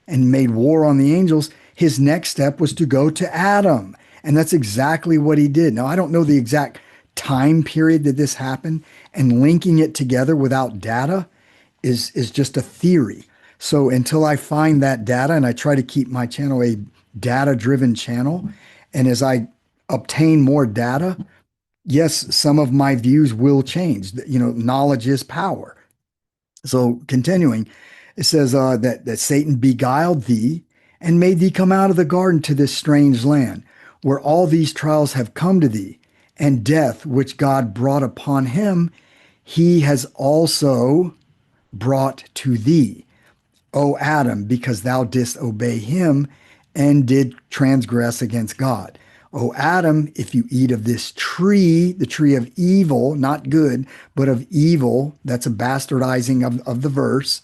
and made war on the angels, his next step was to go to Adam. And that's exactly what he did. Now, I don't know the exact time period that this happened, and linking it together without data is just a theory. So until I find that data, and I try to keep my channel a data-driven channel, and as I obtain more data, yes, some of my views will change. Knowledge is power. So continuing, it says that Satan beguiled thee and made thee come out of the garden to this strange land, where all these trials have come to thee, and death, which God brought upon him, he has also brought to thee, O Adam, because thou didst obey him and did transgress against God. O Adam, if you eat of this tree, the tree of evil, not good, but of evil, that's a bastardizing of the verse.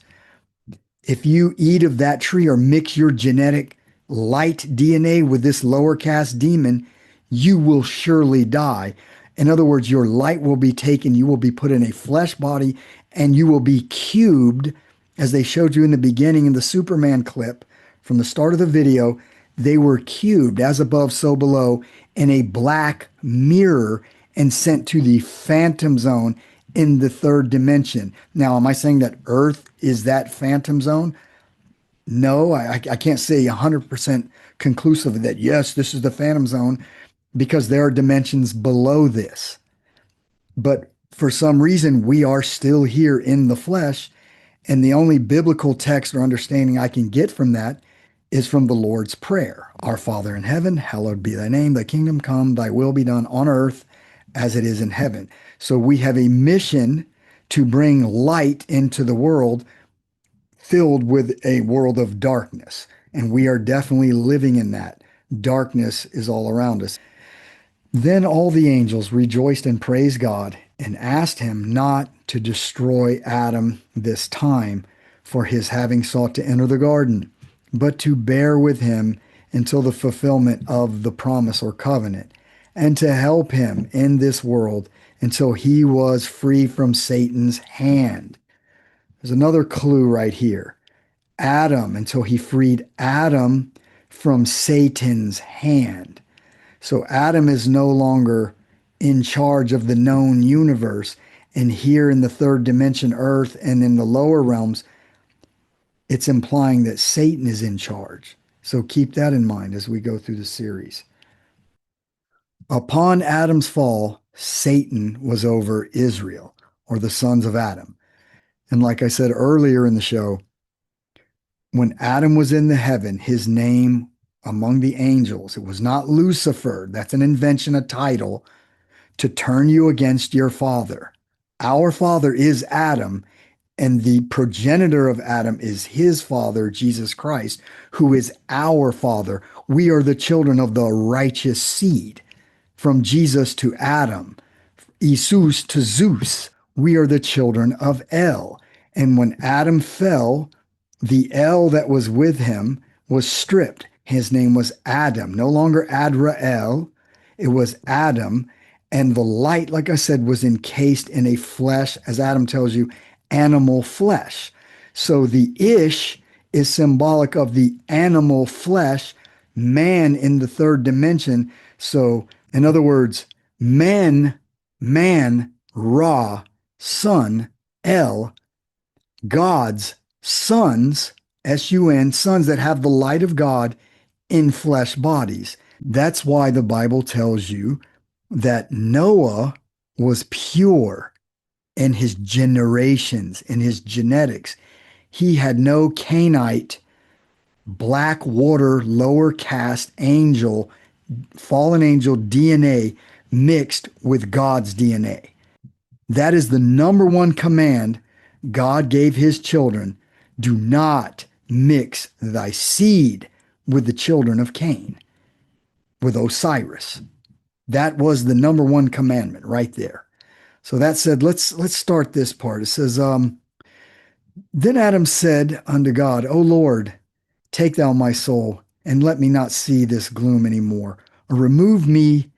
If you eat of that tree or mix your genetic light DNA with this lower caste demon, you will surely die. In other words, your light will be taken, you will be put in a flesh body, and you will be cubed, as they showed you in the beginning in the Superman clip from the start of the video. They were cubed, as above, so below, in a black mirror and sent to the phantom zone in the 3rd dimension. Now, am I saying that Earth is that phantom zone? No, I can't say 100% conclusive that, yes, this is the phantom zone, because there are dimensions below this. But for some reason, we are still here in the flesh, and the only biblical text or understanding I can get from that is from the Lord's Prayer. Our Father in heaven, hallowed be thy name, thy kingdom come, thy will be done on earth as it is in heaven. So we have a mission to bring light into the world filled with a world of darkness. And we are definitely living in that. Darkness is all around us. Then all the angels rejoiced and praised God and asked him not to destroy Adam this time for his having sought to enter the garden, but to bear with him until the fulfillment of the promise or covenant, and to help him in this world until he was free from Satan's hand. There's another clue right here. Adam, until he freed Adam from Satan's hand. So Adam is no longer in charge of the known universe. And here in the third dimension, Earth, and in the lower realms, it's implying that Satan is in charge. So keep that in mind as we go through the series. Upon Adam's fall, Satan was over Israel, or the sons of Adam. And like I said earlier in the show, when Adam was in the heaven, his name among the angels, it was not Lucifer. That's an invention, a title to turn you against your father. Our father is Adam, and the progenitor of Adam is his father, Jesus Christ, who is our father. We are the children of the righteous seed. From Jesus to Adam, Jesus to Zeus, we are the children of El. And when Adam fell, the El that was with him was stripped. His name was Adam, no longer Adrael. It was Adam. And the light, like I said, was encased in a flesh, as Adam tells you, animal flesh. So the Ish is symbolic of the animal flesh, man in the third dimension. So, in other words, man, Ra, son, El, God's sons, S-U-N, sons that have the light of God in flesh bodies. That's why the Bible tells you that Noah was pure in his generations, in his genetics. He had no Canaanite, black water, lower caste angel, fallen angel DNA mixed with God's DNA. That is the number one command God gave his children. Do not mix thy seed with the children of Cain, with Osiris. That was the number one commandment right there. So that said, let's start this part. It says, then Adam said unto God, O Lord, take thou my soul, and let me not see this gloom any more, or remove me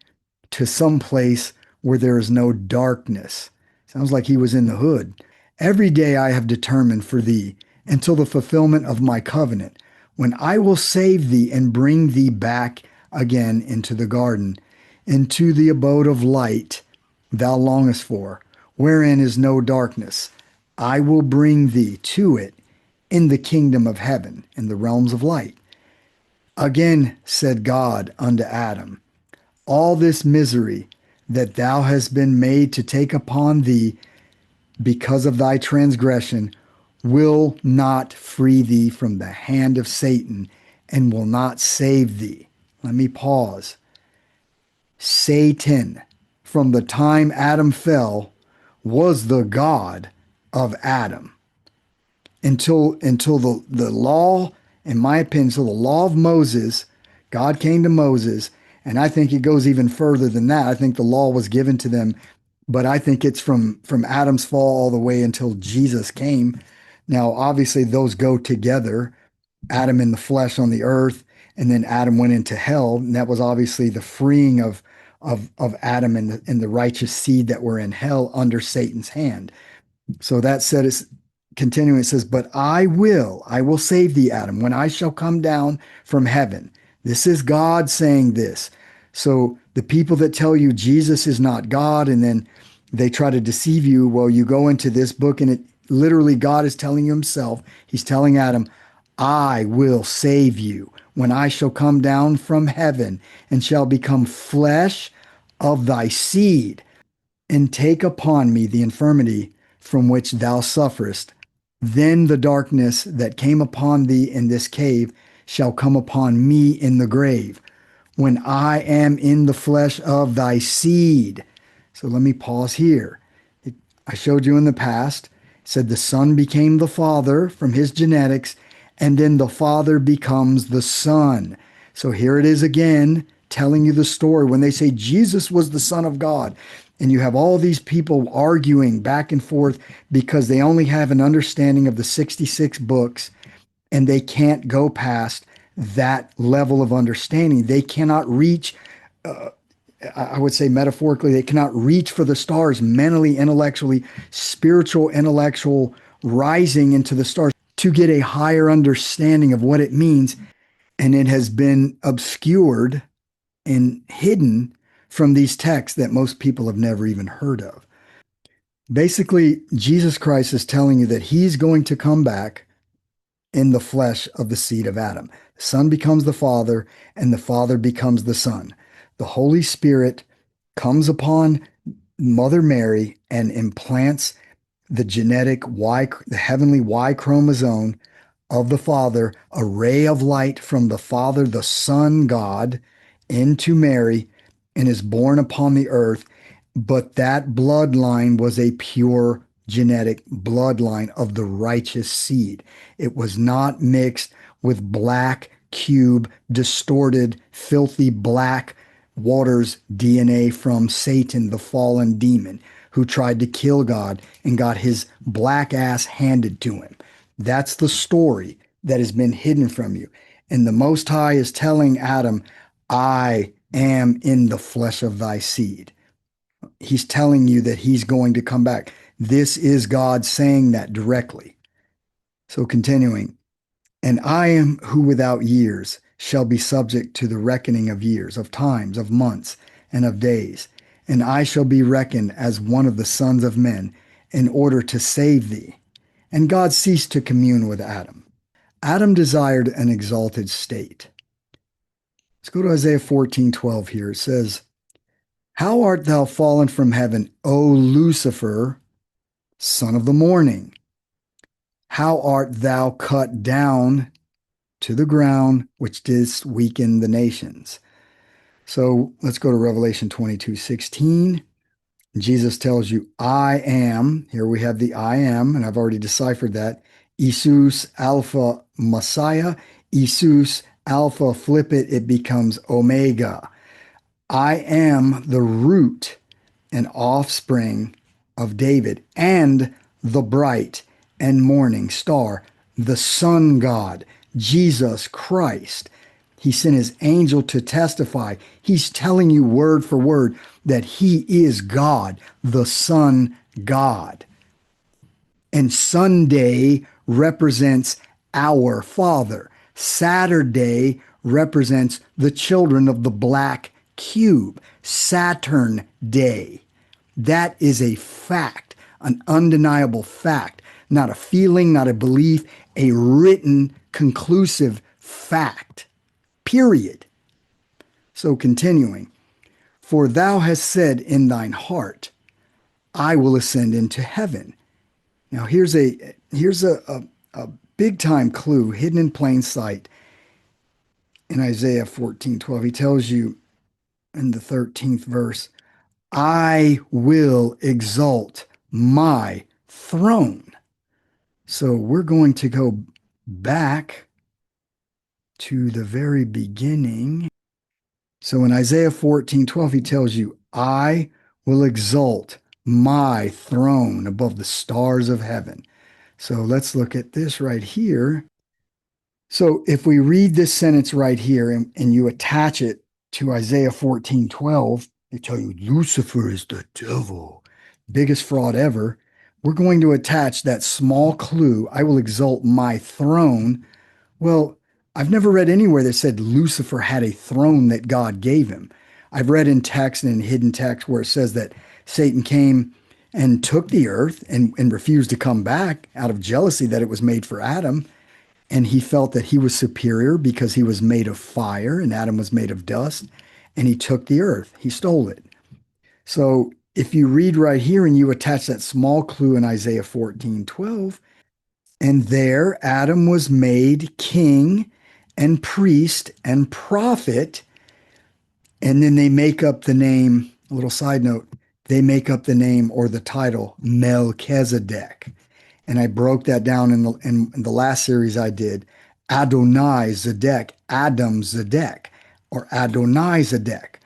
to some place where there is no darkness. Sounds like he was in the hood. Every day I have determined for thee until the fulfillment of my covenant, when I will save thee and bring thee back again into the garden, into the abode of light thou longest for, wherein is no darkness. I will bring thee to it in the kingdom of heaven, in the realms of light. Again said God unto Adam, all this misery that thou hast been made to take upon thee because of thy transgression will not free thee from the hand of Satan and will not save thee. Let me pause. Satan, from the time Adam fell, was the God of Adam. Until the law, in my opinion, until the law of Moses, God came to Moses, and I think it goes even further than that. I think the law was given to them, but I think it's from Adam's fall all the way until Jesus came. Now, obviously, those go together. Adam in the flesh on the earth, and then Adam went into hell, and that was obviously the freeing of Adam and the righteous seed that were in hell under Satan's hand. So that said, it's continuing. It says, but I will save thee, Adam, when I shall come down from heaven. This is God saying this. So the people that tell you Jesus is not God, and then they try to deceive you, well, you go into this book and it literally God is telling you himself. He's telling Adam, I will save you when I shall come down from heaven and shall become flesh of thy seed and take upon me the infirmity from which thou sufferest. Then the darkness that came upon thee in this cave shall come upon me in the grave, when I am in the flesh of thy seed. So let me pause here. I showed you in the past, it said the son became the father from his genetics, and then the father becomes the son. So here it is again, telling you the story. When they say Jesus was the Son of God, and you have all these people arguing back and forth because they only have an understanding of the 66 books, and they can't go past that level of understanding. They cannot reach, I would say metaphorically, they cannot reach for the stars mentally, intellectually, spiritual, intellectual, rising into the stars to get a higher understanding of what it means. And it has been obscured and hidden from these texts that most people have never even heard of. Basically, Jesus Christ is telling you that he's going to come back in the flesh of the seed of Adam. The Son becomes the Father, and the Father becomes the Son. The Holy Spirit comes upon Mother Mary and implants the the heavenly Y chromosome of the Father, a ray of light from the Father, the Son God, into Mary, and is born upon the earth. But that bloodline was a pure genetic bloodline of the righteous seed. It was not mixed with black, cube, distorted, filthy black waters DNA from Satan, the fallen demon, who tried to kill God and got his black ass handed to him. That's the story that has been hidden from you. And the Most High is telling Adam, I am in the flesh of thy seed. He's telling you that he's going to come back. This is God saying that directly. So continuing, and I am who without years shall be subject to the reckoning of years, of times, of months, and of days. And I shall be reckoned as one of the sons of men in order to save thee. And God ceased to commune with Adam. Adam desired an exalted state. Let's go to Isaiah 14:12 here. It says, how art thou fallen from heaven, O Lucifer, son of the morning? How art thou cut down to the ground, which didst weaken the nations? So let's go to Revelation 22:16. Jesus tells you, I am. Here we have the I am, and I've already deciphered that. Isus Alpha Messiah. Isus Alpha, flip it, it becomes Omega. I am the root and offspring of David and the bright and morning star, the sun God, Jesus Christ. He sent his angel to testify. He's telling you word for word that he is God, the Son God. And Sunday represents our Father. Saturday represents the children of the black cube, Saturn Day. That is a fact, an undeniable fact, not a feeling, not a belief, a written, conclusive fact, period. So continuing, for thou hast said in thine heart, I will ascend into heaven. Now here's a big time clue hidden in plain sight in Isaiah 14:12. He tells you in the 13th verse, I will exalt my throne. So we're going to go back to the very beginning. So in Isaiah 14:12, he tells you, I will exalt my throne above the stars of heaven. So let's look at this right here. So if we read this sentence right here and you attach it to Isaiah 14:12, they tell you Lucifer is the devil, biggest fraud ever. We're going to attach that small clue, I will exalt my throne. Well, I've never read anywhere that said Lucifer had a throne that God gave him. I've read in text and in hidden text where it says that Satan came and took the earth and refused to come back out of jealousy that it was made for Adam. And he felt that he was superior because he was made of fire and Adam was made of dust. And he took the earth. He stole it. So if you read right here and you attach that small clue in Isaiah 14:12, and there Adam was made king and priest and prophet. And then they make up the name, a little side note, they make up the name or the title Melchizedek. And I broke that down in the last series I did. Adonai Zedek, Adam Zedek, or Adonai Zedek,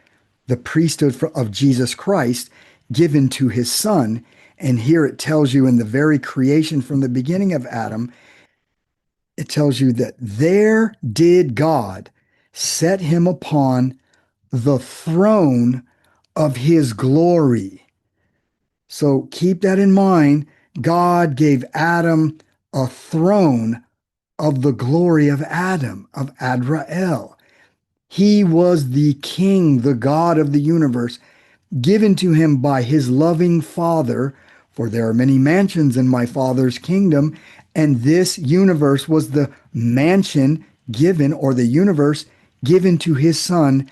the priesthood of Jesus Christ given to his son. And here it tells you in the very creation from the beginning of Adam, it tells you that there did God set him upon the throne of his glory. So keep that in mind. God gave Adam a throne of the glory of Adam, of Adrael. He was the king, the God of the universe, given to him by his loving Father. For there are many mansions in my Father's kingdom. And this universe was the mansion given, or the universe given to his son,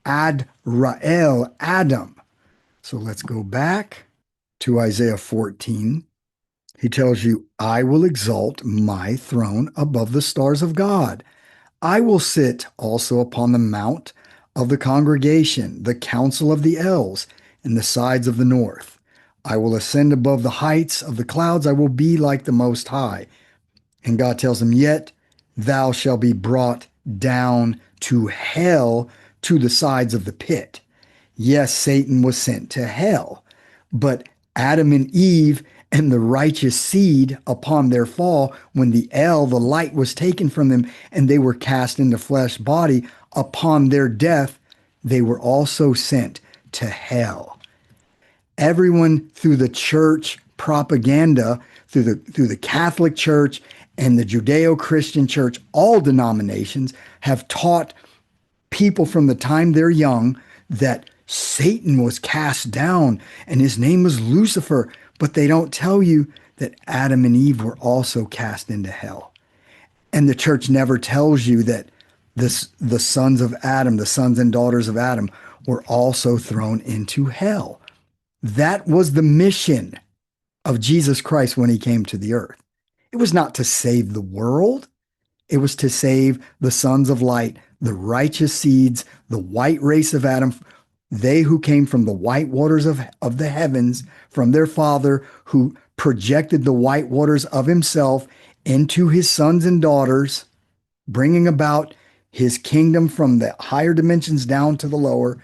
Adrael, Adam. So let's go back to Isaiah 14. He tells you, I will exalt my throne above the stars of God. I will sit also upon the mount of the congregation, the council of the elves, in the sides of the north. I will ascend above the heights of the clouds. I will be like the Most High. And God tells him, yet thou shalt be brought down to hell, to the sides of the pit. Yes, Satan was sent to hell, but Adam and Eve and the righteous seed upon their fall, when the light was taken from them and they were cast into flesh body, upon their death, they were also sent to hell. Everyone through the church propaganda, through the Catholic Church and the Judeo-Christian Church, all denominations have taught people from the time they're young that Satan was cast down and his name was Lucifer, but they don't tell you that Adam and Eve were also cast into hell. And the church never tells you that the sons of Adam, the sons and daughters of Adam, were also thrown into hell. That was the mission of Jesus Christ when he came to the earth. It was not to save the world. It was to save the sons of light, the righteous seeds, the white race of Adam, they who came from the white waters of the heavens, from their Father, who projected the white waters of himself into his sons and daughters, bringing about his kingdom from the higher dimensions down to the lower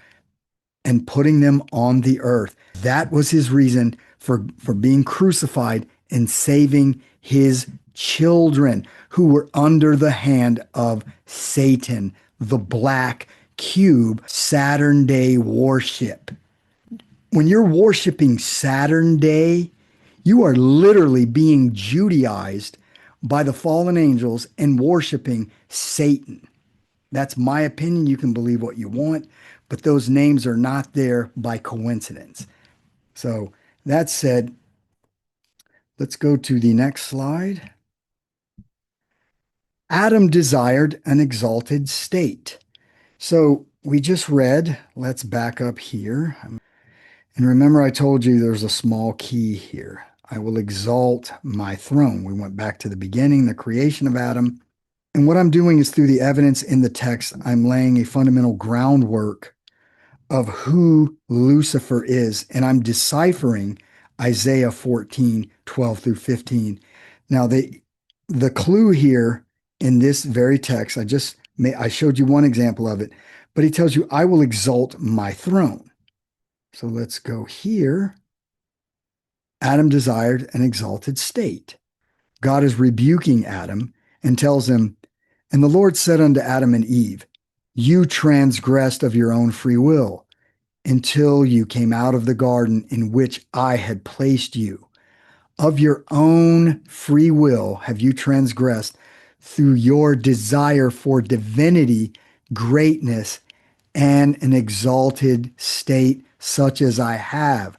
and putting them on the earth. That was his reason for being crucified and saving his children who were under the hand of Satan, the black cube, Saturn Day worship. When you're worshiping Saturn Day, you are literally being Judaized by the fallen angels and worshiping Satan. That's my opinion. You can believe what you want, but those names are not there by coincidence. So that said, let's go to the next slide. Adam desired an exalted state. So we just read, let's back up here. And remember, I told you there's a small key here. I will exalt my throne. We went back to the beginning, the creation of Adam. And what I'm doing is through the evidence in the text, I'm laying a fundamental groundwork of who Lucifer is. And I'm deciphering Isaiah 14, 12 through 15. Now, the clue here in this very text, I showed you one example of it, but he tells you, I will exalt my throne. So let's go here. Adam desired an exalted state. God is rebuking Adam and tells him, and the Lord said unto Adam and Eve, you transgressed of your own free will until you came out of the garden in which I had placed you. Of your own free will have you transgressed through your desire for divinity, greatness, and an exalted state such as I have.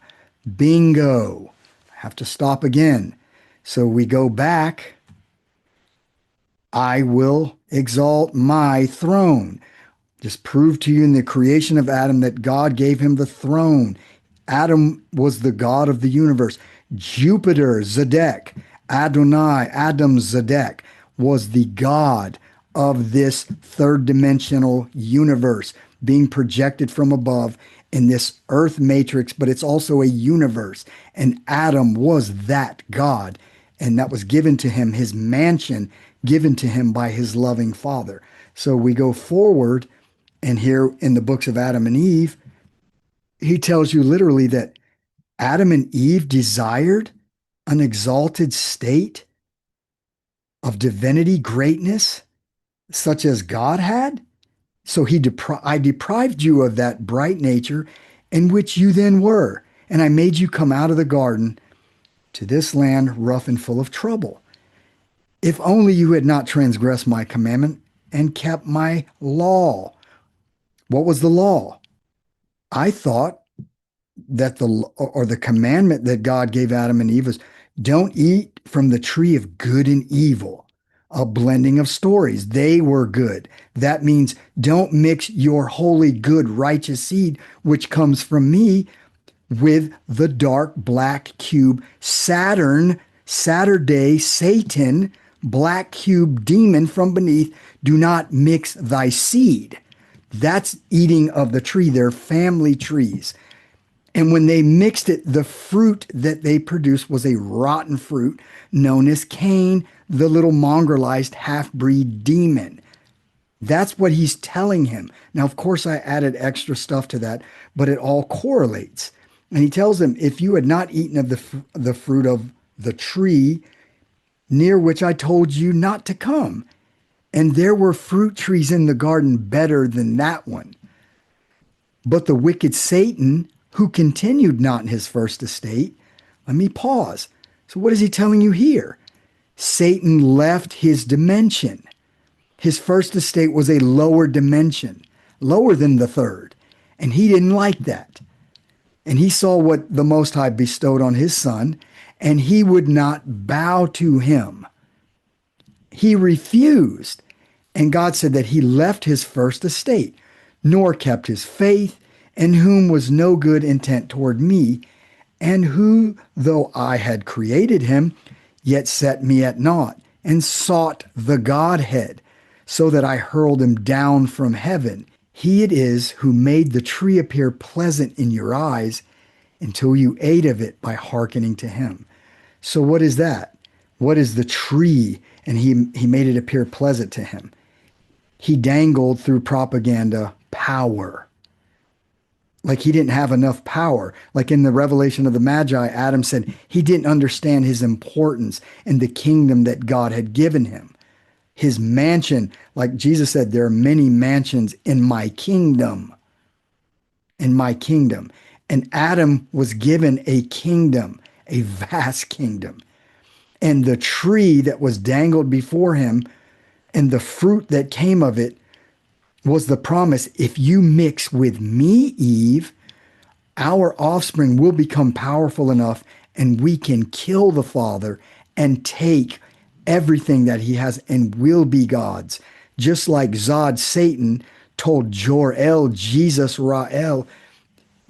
Bingo. I have to stop again. So we go back. I will exalt my throne. Just prove to you in the creation of Adam that God gave him the throne. Adam was the God of the universe. Jupiter, Zedek, Adonai, Adam Zedek, was the God of this third dimensional universe being projected from above in this earth matrix, but it's also a universe. And Adam was that God, and that was given to him, his mansion given to him by his loving Father. So we go forward, and here in the books of Adam and Eve, he tells you literally that Adam and Eve desired an exalted state of divinity, greatness, such as God had. So I deprived you of that bright nature in which you then were. And I made you come out of the garden to this land rough and full of trouble. If only you had not transgressed my commandment and kept my law. What was the law? I thought that the commandment that God gave Adam and Eve was don't eat from the tree of good and evil, a blending of stories. They were good. That means don't mix your holy, good, righteous seed, which comes from me, with the dark black cube Saturn, Saturday, Satan, black cube demon from beneath. Do not mix thy seed. That's eating of the tree. They're family trees. And when they mixed it, the fruit that they produced was a rotten fruit known as Cain, the little mongrelized half-breed demon. That's what he's telling him. Now, of course, I added extra stuff to that, but it all correlates. And he tells him, if you had not eaten of the fruit of the tree near which I told you not to come, and there were fruit trees in the garden better than that one. But the wicked Satan, who continued not in his first estate, let me pause. So what is he telling you here? Satan left his dimension. His first estate was a lower dimension, lower than the third. And he didn't like that. And he saw what the Most High bestowed on his son, and he would not bow to him. He refused. And God said that he left his first estate, nor kept his faith, in whom was no good intent toward me, and who, though I had created him, yet set me at naught, and sought the Godhead, so that I hurled him down from heaven. He it is who made the tree appear pleasant in your eyes, until you ate of it by hearkening to him. So what is that? What is the tree? And he made it appear pleasant to him. He dangled through propaganda power. Like he didn't have enough power. Like in the revelation of the Magi, Adam said he didn't understand his importance in the kingdom that God had given him. His mansion, like Jesus said, there are many mansions in my kingdom. In my kingdom. And Adam was given a kingdom, a vast kingdom. And the tree that was dangled before him and the fruit that came of it was the promise. If you mix with me, Eve, our offspring will become powerful enough and we can kill the father and take everything that he has and will be God's. Just like Zod, Satan, told Jor-El, Jesus, Ra'el,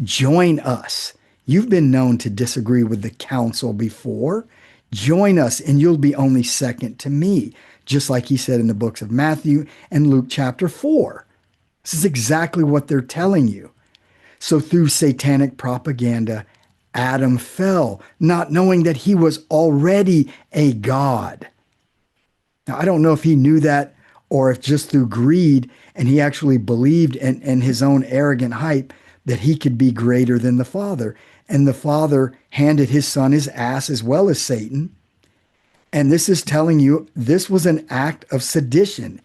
join us. You've been known to disagree with the council before. Join us and you'll be only second to me. Just like he said in the books of Matthew and Luke chapter 4. This is exactly what they're telling you. So through satanic propaganda, Adam fell, not knowing that he was already a god. Now, I don't know if he knew that or if just through greed and he actually believed in his own arrogant hype that he could be greater than the Father. And the Father handed his son his ass as well as Satan. And this is telling you this was an act of sedition.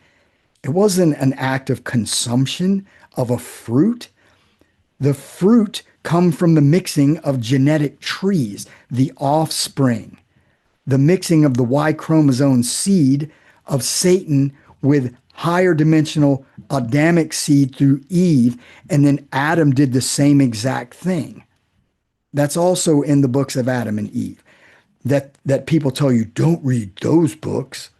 It wasn't an act of consumption of a fruit. The fruit come from the mixing of genetic trees, the offspring, the mixing of the Y chromosome seed of Satan with higher dimensional Adamic seed through Eve, and then Adam did the same exact thing. That's also in the books of Adam and Eve. That people tell you, don't read those books.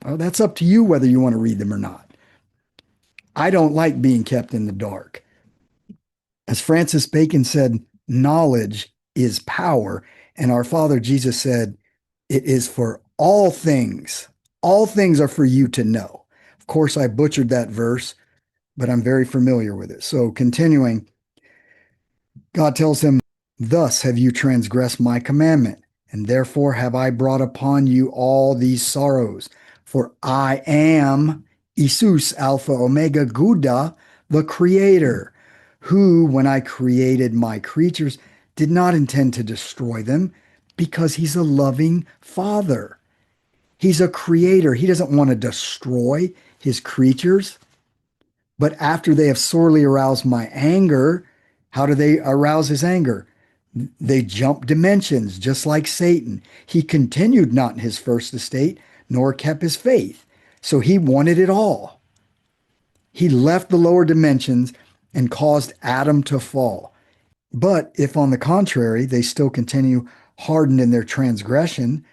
Well, that's up to you whether you want to read them or not. I don't like being kept in the dark. As Francis Bacon said, knowledge is power. And our Father Jesus said, it is for all things. All things are for you to know. Of course, I butchered that verse, but I'm very familiar with it. So continuing, God tells him, thus have you transgressed my commandment, and therefore have I brought upon you all these sorrows. For I am Isus, Alpha, Omega, Gouda, the Creator, who, when I created my creatures, did not intend to destroy them, because he's a loving Father. He's a creator. He doesn't want to destroy his creatures. But after they have sorely aroused my anger, how do they arouse his anger? They jump dimensions, just like Satan. He continued not in his first estate, nor kept his faith. So he wanted it all. He left the lower dimensions and caused Adam to fall. But if, on the contrary, they still continue hardened in their transgression,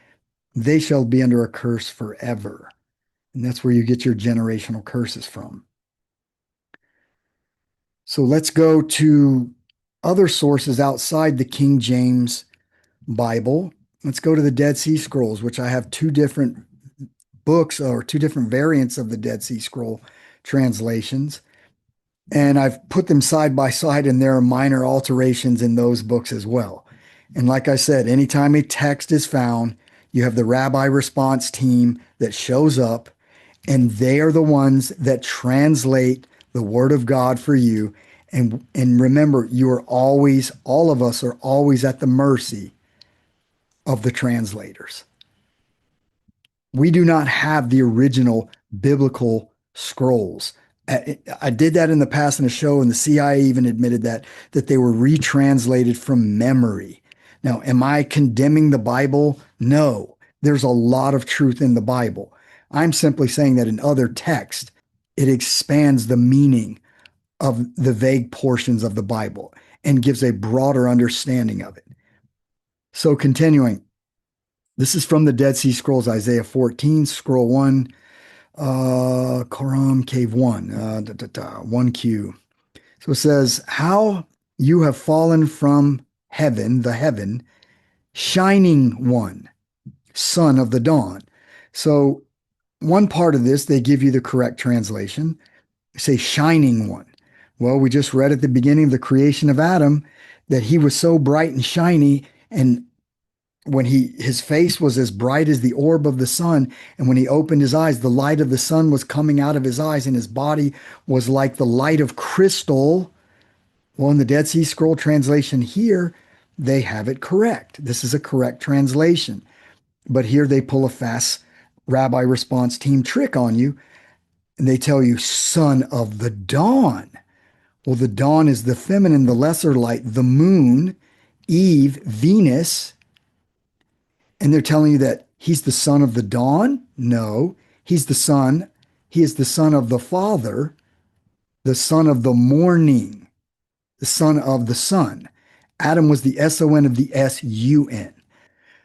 they shall be under a curse forever. And that's where you get your generational curses from. So let's go to other sources outside the King James Bible. Let's go to the Dead Sea Scrolls, which I have two different books or two different variants of the Dead Sea Scroll translations. And I've put them side by side, and there are minor alterations in those books as well. And like I said, anytime a text is found, you have the rabbi response team that shows up, and they are the ones that translate the word of God for you. And remember, you are always, all of us are always at the mercy of the translators. We do not have the original biblical scrolls. I did that in the past in a show, and the CIA even admitted that they were retranslated from memory. Now, am I condemning the Bible? No. There's a lot of truth in the Bible. I'm simply saying that in other texts, it expands the meaning of the vague portions of the Bible and gives a broader understanding of it. So continuing, this is from the Dead Sea Scrolls, Isaiah 14, Scroll 1, Quoram Cave 1, 1Q. So it says, how you have fallen from heaven, the heaven, shining one, son of the dawn. So one part of this, they give you the correct translation. They say shining one. Well, we just read at the beginning of the creation of Adam that he was so bright and shiny, and when his face was as bright as the orb of the sun, and when he opened his eyes, the light of the sun was coming out of his eyes, and his body was like the light of crystal. Well, in the Dead Sea Scroll translation here, they have it correct. This is a correct translation. But here they pull a fast rabbi response team trick on you, and they tell you, son of the dawn. Well, the dawn is the feminine, the lesser light, the moon, Eve, Venus. And they're telling you that he's the son of the dawn? No, he's the son. He is the son of the Father, the son of the morning, the son of the sun. Adam was the S-O-N of the S-U-N.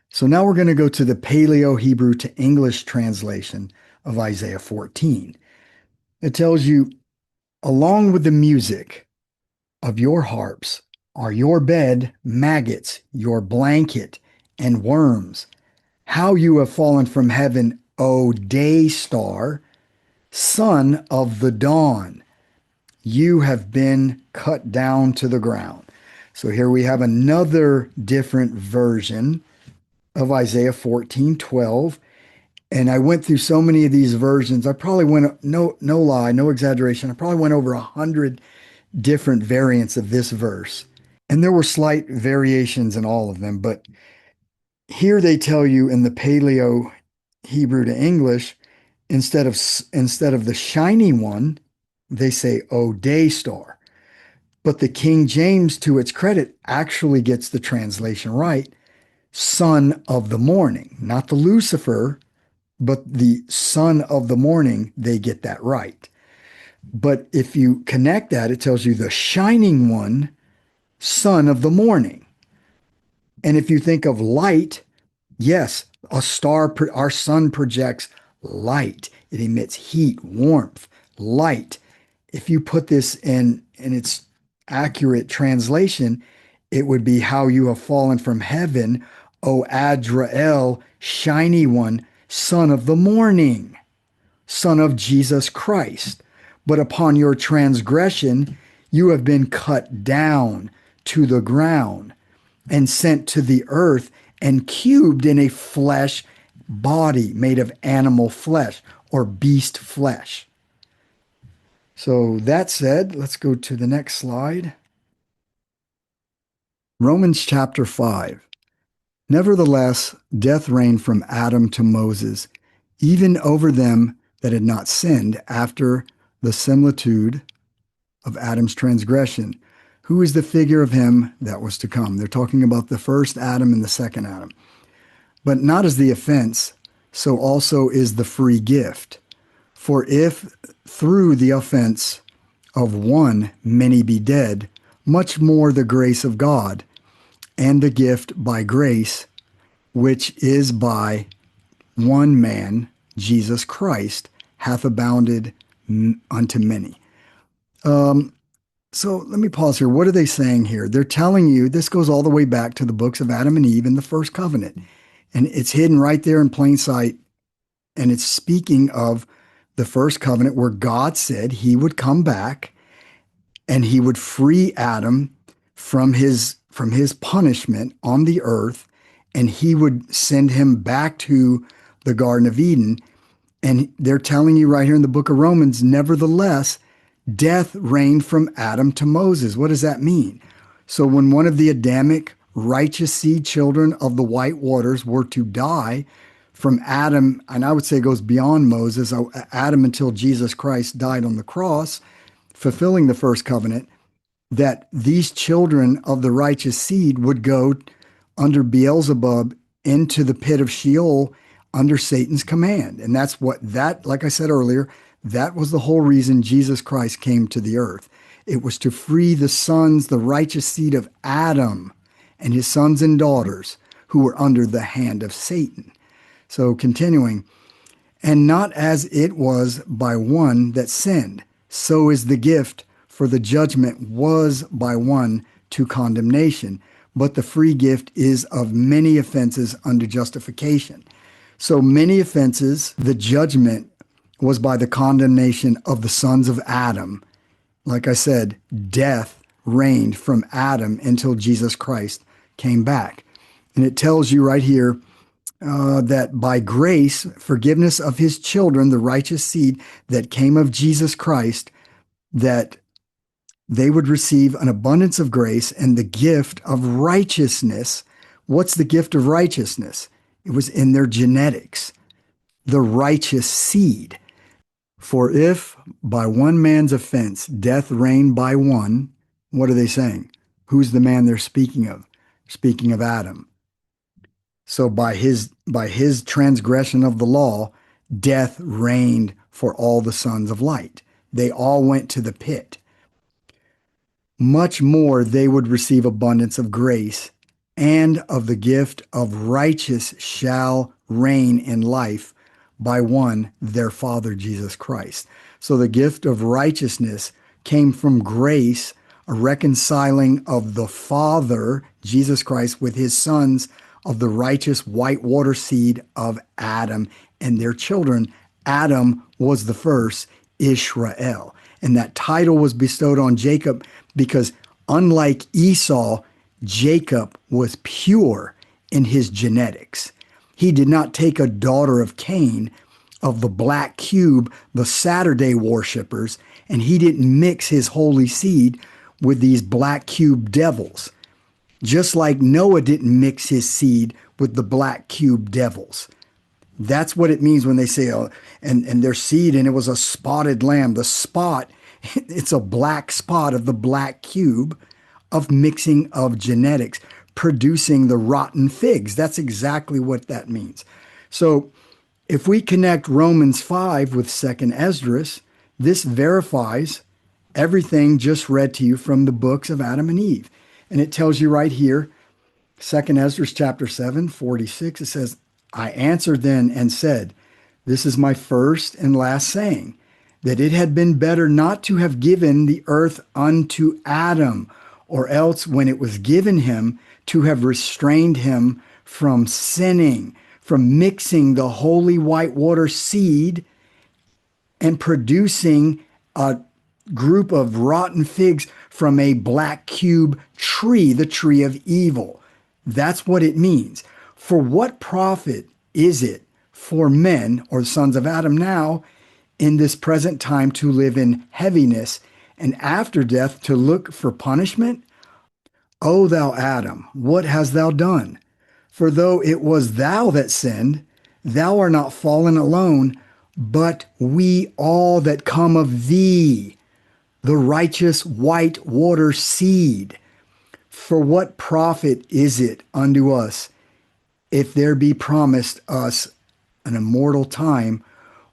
So now we're going to go to the Paleo Hebrew to English translation of Isaiah 14. It tells you, along with the music of your harps are your bed, maggots, your blanket, and worms. How you have fallen from heaven, O day star, son of the dawn. You have been cut down to the ground. So here we have another different version of Isaiah 14:12. And I went through so many of these versions. I probably went, no lie, no exaggeration, I probably went over 100 different variants of this verse. And there were slight variations in all of them, but here they tell you in the Paleo Hebrew to English, instead of the shiny one, they say, O day star. But the King James, to its credit, actually gets the translation right. Son of the morning, not the Lucifer, but the son of the morning, they get that right. But if you connect that, it tells you the shining one, son of the morning. And if you think of light, yes, a star, our sun projects light. It emits heat, warmth, light. If you put this in its accurate translation, it would be how you have fallen from heaven, O Adrael, shiny one, son of the morning, son of Jesus Christ. But upon your transgression, you have been cut down to the ground and sent to the earth and cubed in a flesh body made of animal flesh or beast flesh. So that said, let's go to the next slide. Romans chapter 5. Nevertheless, death reigned from Adam to Moses, even over them that had not sinned, after the similitude of Adam's transgression, who is the figure of him that was to come. They're talking about the first Adam and the second Adam. But not as the offense, so also is the free gift. For if through the offense of one many be dead, much more the grace of God and the gift by grace, which is by one man, Jesus Christ, hath abounded unto many. So let me pause here. What are they saying here? They're telling you this goes all the way back to the books of Adam and Eve in the first covenant. And it's hidden right there in plain sight. And it's speaking of the first covenant where God said he would come back and he would free Adam from his punishment on the earth, and he would send him back to the Garden of Eden. And they're telling you right here in the book of Romans, nevertheless, death reigned from Adam to Moses. What does that mean? So when one of the Adamic righteous seed children of the white waters were to die from Adam, and I would say it goes beyond Moses, Adam until Jesus Christ died on the cross, fulfilling the first covenant, that these children of the righteous seed would go under Beelzebub into the pit of Sheol under Satan's command. And that's like I said earlier, that was the whole reason Jesus Christ came to the earth. It was to free the sons, the righteous seed of Adam and his sons and daughters who were under the hand of Satan. So continuing, and not as it was by one that sinned, so is the gift, for the judgment was by one to condemnation, but the free gift is of many offenses unto justification. So many offenses, the judgment was by the condemnation of the sons of Adam. Like I said, death reigned from Adam until Jesus Christ came back. And it tells you right here that by grace, forgiveness of his children, the righteous seed that came of Jesus Christ, that they would receive an abundance of grace and the gift of righteousness. What's the gift of righteousness? It was in their genetics, the righteous seed. For if by one man's offense death reigned by one, what are they saying? Who's the man they're speaking of? Speaking of Adam. So by his transgression of the law, death reigned for all the sons of light. They all went to the pit. Much more they would receive abundance of grace, and of the gift of righteous shall reign in life by one, their Father, Jesus Christ. So the gift of righteousness came from grace, a reconciling of the Father, Jesus Christ, with his sons of the righteous white water seed of Adam and their children. Adam was the first, Israel. And that title was bestowed on Jacob because unlike Esau, Jacob was pure in his genetics. He did not take a daughter of Cain, of the black cube, the Saturday worshipers, and he didn't mix his holy seed with these black cube devils. Just like Noah didn't mix his seed with the black cube devils. That's what it means when they say, and their seed, and it was a spotted lamb. The spot, it's a black spot of the black cube of mixing of genetics, producing the rotten figs. That's exactly what that means. So if we connect Romans 5 with 2nd Esdras, this verifies everything just read to you from the books of Adam and Eve. And it tells you right here, 2nd Esdras chapter 7, 46, it says, I answered then and said, this is my first and last saying, that it had been better not to have given the earth unto Adam, or else when it was given him, to have restrained him from sinning, from mixing the holy white water seed and producing a group of rotten figs from a black cube tree, the tree of evil. That's what it means. For what profit is it for men, or sons of Adam now, in this present time to live in heaviness, and after death to look for punishment? O thou Adam, what hast thou done? For though it was thou that sinned, thou art not fallen alone, but we all that come of thee, the righteous white water seed. For what profit is it unto us, if there be promised us an immortal time,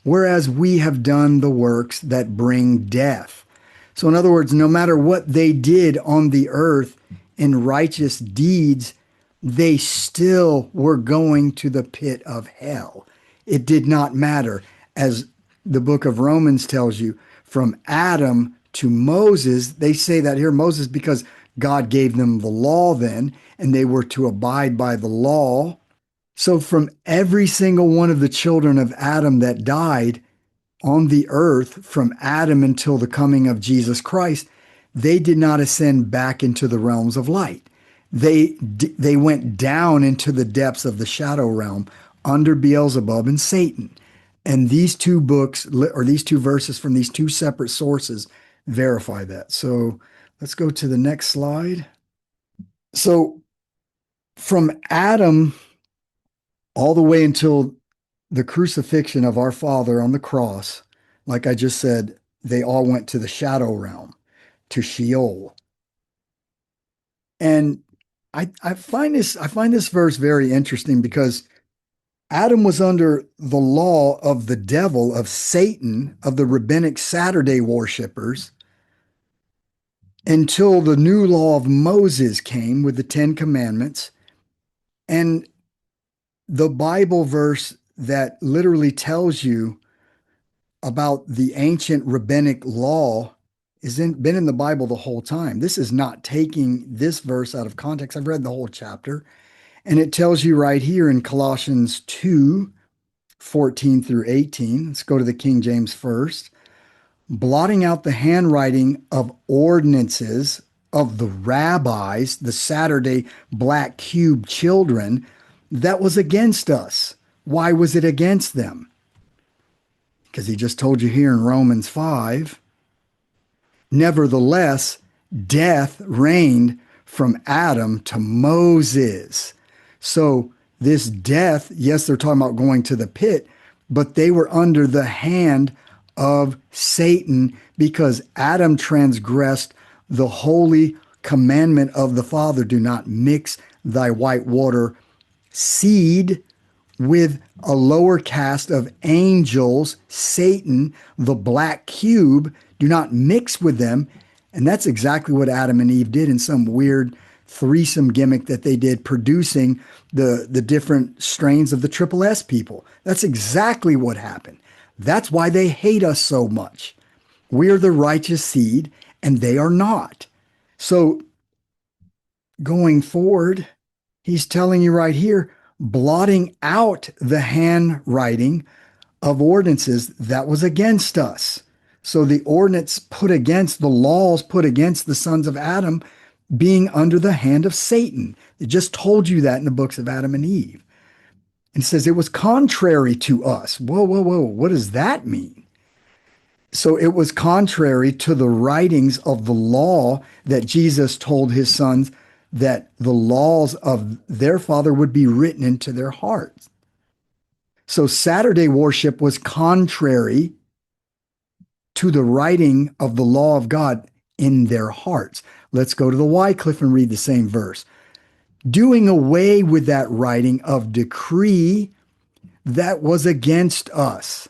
whereas we have done the works that bring death? So, in other words, no matter what they did on the earth in righteous deeds, they still were going to the pit of hell. It did not matter. As the book of Romans tells you, from Adam to Moses, they say that here, Moses, because God gave them the law then, and they were to abide by the law. So, from every single one of the children of Adam that died on the earth, from Adam until the coming of Jesus Christ, they did not ascend back into the realms of light. They went down into the depths of the shadow realm under Beelzebub and Satan. And these two books, or these two verses from these two separate sources, verify that. So let's go to the next slide. So from Adam all the way until the crucifixion of our Father on the cross, like I just said, they all went to the shadow realm, to Sheol. And I find this verse very interesting because Adam was under the law of the devil, of Satan, of the rabbinic Saturday worshipers, until the new law of Moses came with the Ten Commandments. And the Bible verse that literally tells you about the ancient rabbinic law been in the Bible the whole time. This is not taking this verse out of context. I've read the whole chapter, and it tells you right here in Colossians 2:14 through 18. Let's go to the King James first. Blotting out the handwriting of ordinances of the rabbis, the Saturday black cube children, that was against us. Why was it against them? Because he just told you here in Romans 5, nevertheless, death reigned from Adam to Moses. So this death, yes, they're talking about going to the pit, but they were under the hand of Satan because Adam transgressed the holy commandment of the Father, do not mix thy white water seed with a lower caste of angels, Satan, the black cube, do not mix with them. And that's exactly what Adam and Eve did in some weird threesome gimmick that they did, producing the different strains of the Triple S people. That's exactly what happened. That's why they hate us so much. We're the righteous seed and they are not. So going forward, he's telling you right here, blotting out the handwriting of ordinances that was against us. So the ordinance put against, the laws put against the sons of Adam being under the hand of Satan. It just told you that in the books of Adam and Eve. And it says it was contrary to us. Whoa, whoa, whoa. What does that mean? So it was contrary to the writings of the law that Jesus told his sons that the laws of their Father would be written into their hearts. So Saturday worship was contrary to the writing of the law of God in their hearts. Let's go to the Wycliffe and read the same verse. Doing away with that writing of decree that was against us,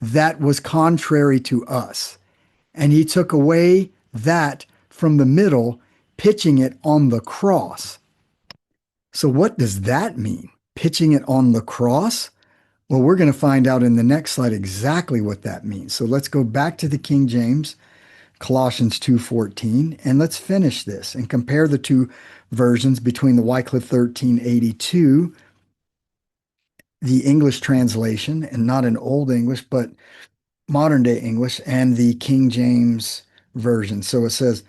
that was contrary to us. And he took away that from the middle, pitching it on the cross. So what does that mean? Pitching it on the cross? Well, we're going to find out in the next slide exactly what that means. So let's go back to the King James, Colossians 2:14, and let's finish this and compare the two versions between the Wycliffe 1382, the English translation, and not in Old English, but modern day English, and the King James version. So it says,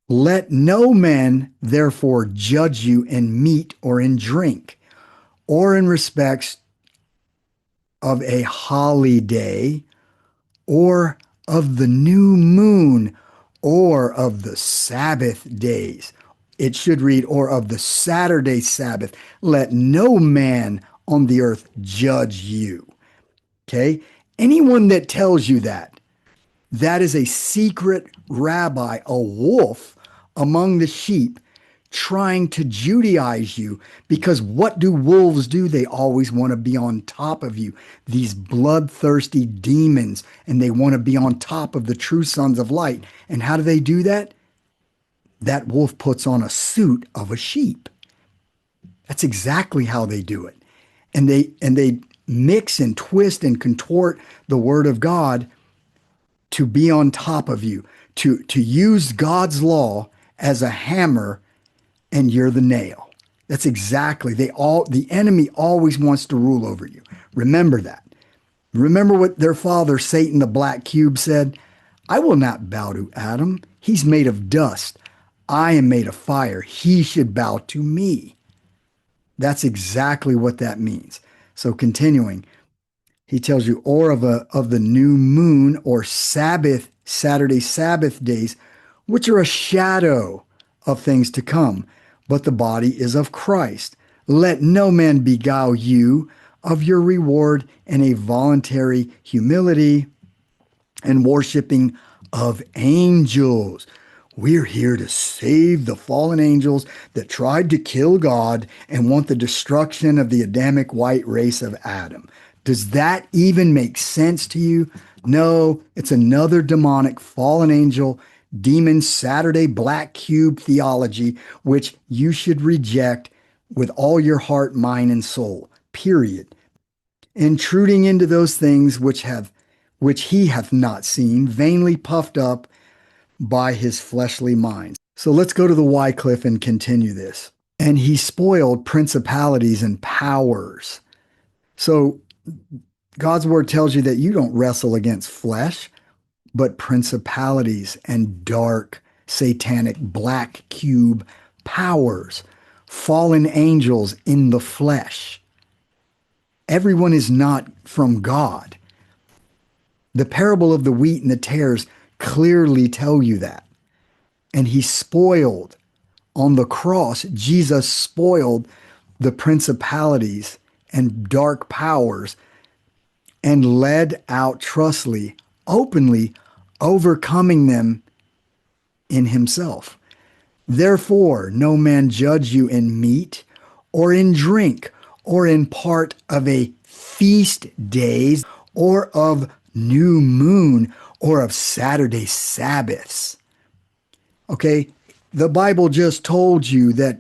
let no man therefore judge you in meat or in drink, or in respects of a holiday, or of the new moon, or of the Sabbath days. It should read, or of the Saturday Sabbath. Let no man on the earth judge you. Okay? Anyone that tells you that, that is a secret rabbi, a wolf among the sheep, trying to Judaize you, because what do wolves do? They always want to be on top of you, these bloodthirsty demons, and they want to be on top of the true sons of light. And how do they do that? That wolf puts on a suit of a sheep. That's exactly how they do it. And they mix and twist and contort the word of God to be on top of you, to use God's law as a hammer, and you're the nail. That's exactly, the enemy always wants to rule over you. Remember that. Remember what their father, Satan the black cube, said? I will not bow to Adam. He's made of dust. I am made of fire. He should bow to me. That's exactly what that means. So continuing, he tells you, or of the new moon or Sabbath, Saturday Sabbath days, which are a shadow of things to come, but the body is of Christ. Let no man beguile you of your reward in a voluntary humility and worshiping of angels. We're here to save the fallen angels that tried to kill God and want the destruction of the Adamic white race of Adam. Does that even make sense to you? No, it's another demonic fallen angel, demon Saturday black cube theology, which you should reject with all your heart, mind, and soul, period. Intruding into those things which he hath not seen, vainly puffed up by his fleshly mind. So let's go to the Wycliffe and continue this. And he spoiled principalities and powers. So God's word tells you that you don't wrestle against flesh, but principalities and dark, satanic, black cube powers, fallen angels in the flesh. Everyone is not from God. The parable of the wheat and the tares clearly tell you that. And he spoiled on the cross, Jesus spoiled the principalities and dark powers and led out trustly, openly, overcoming them in himself. Therefore, no man judge you in meat or in drink or in part of a feast days or of new moon or of Saturday Sabbaths. Okay, the Bible just told you that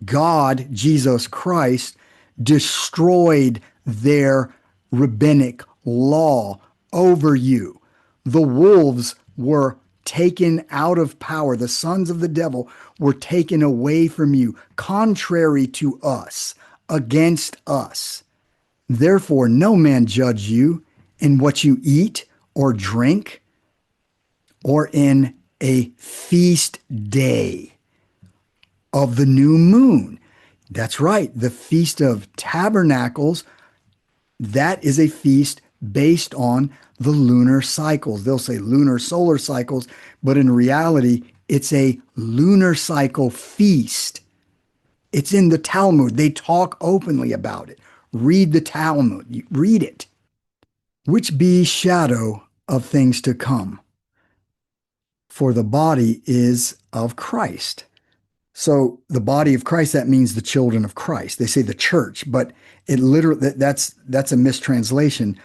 God, Jesus Christ, destroyed their rabbinic law over you. The wolves were taken out of power. The sons of the devil were taken away from you, contrary to us, against us. Therefore, no man judge you in what you eat or drink or in a feast day of the new moon. That's right, the Feast of Tabernacles, that is a feast based on the lunar cycles. They'll say lunar solar cycles, but in reality, it's a lunar cycle feast. It's in the Talmud. They talk openly about it. Read the Talmud. Read it. Which be shadow of things to come. For the body is of Christ. So the body of Christ, that means the children of Christ. They say the church, but it literally, that's a mistranslation.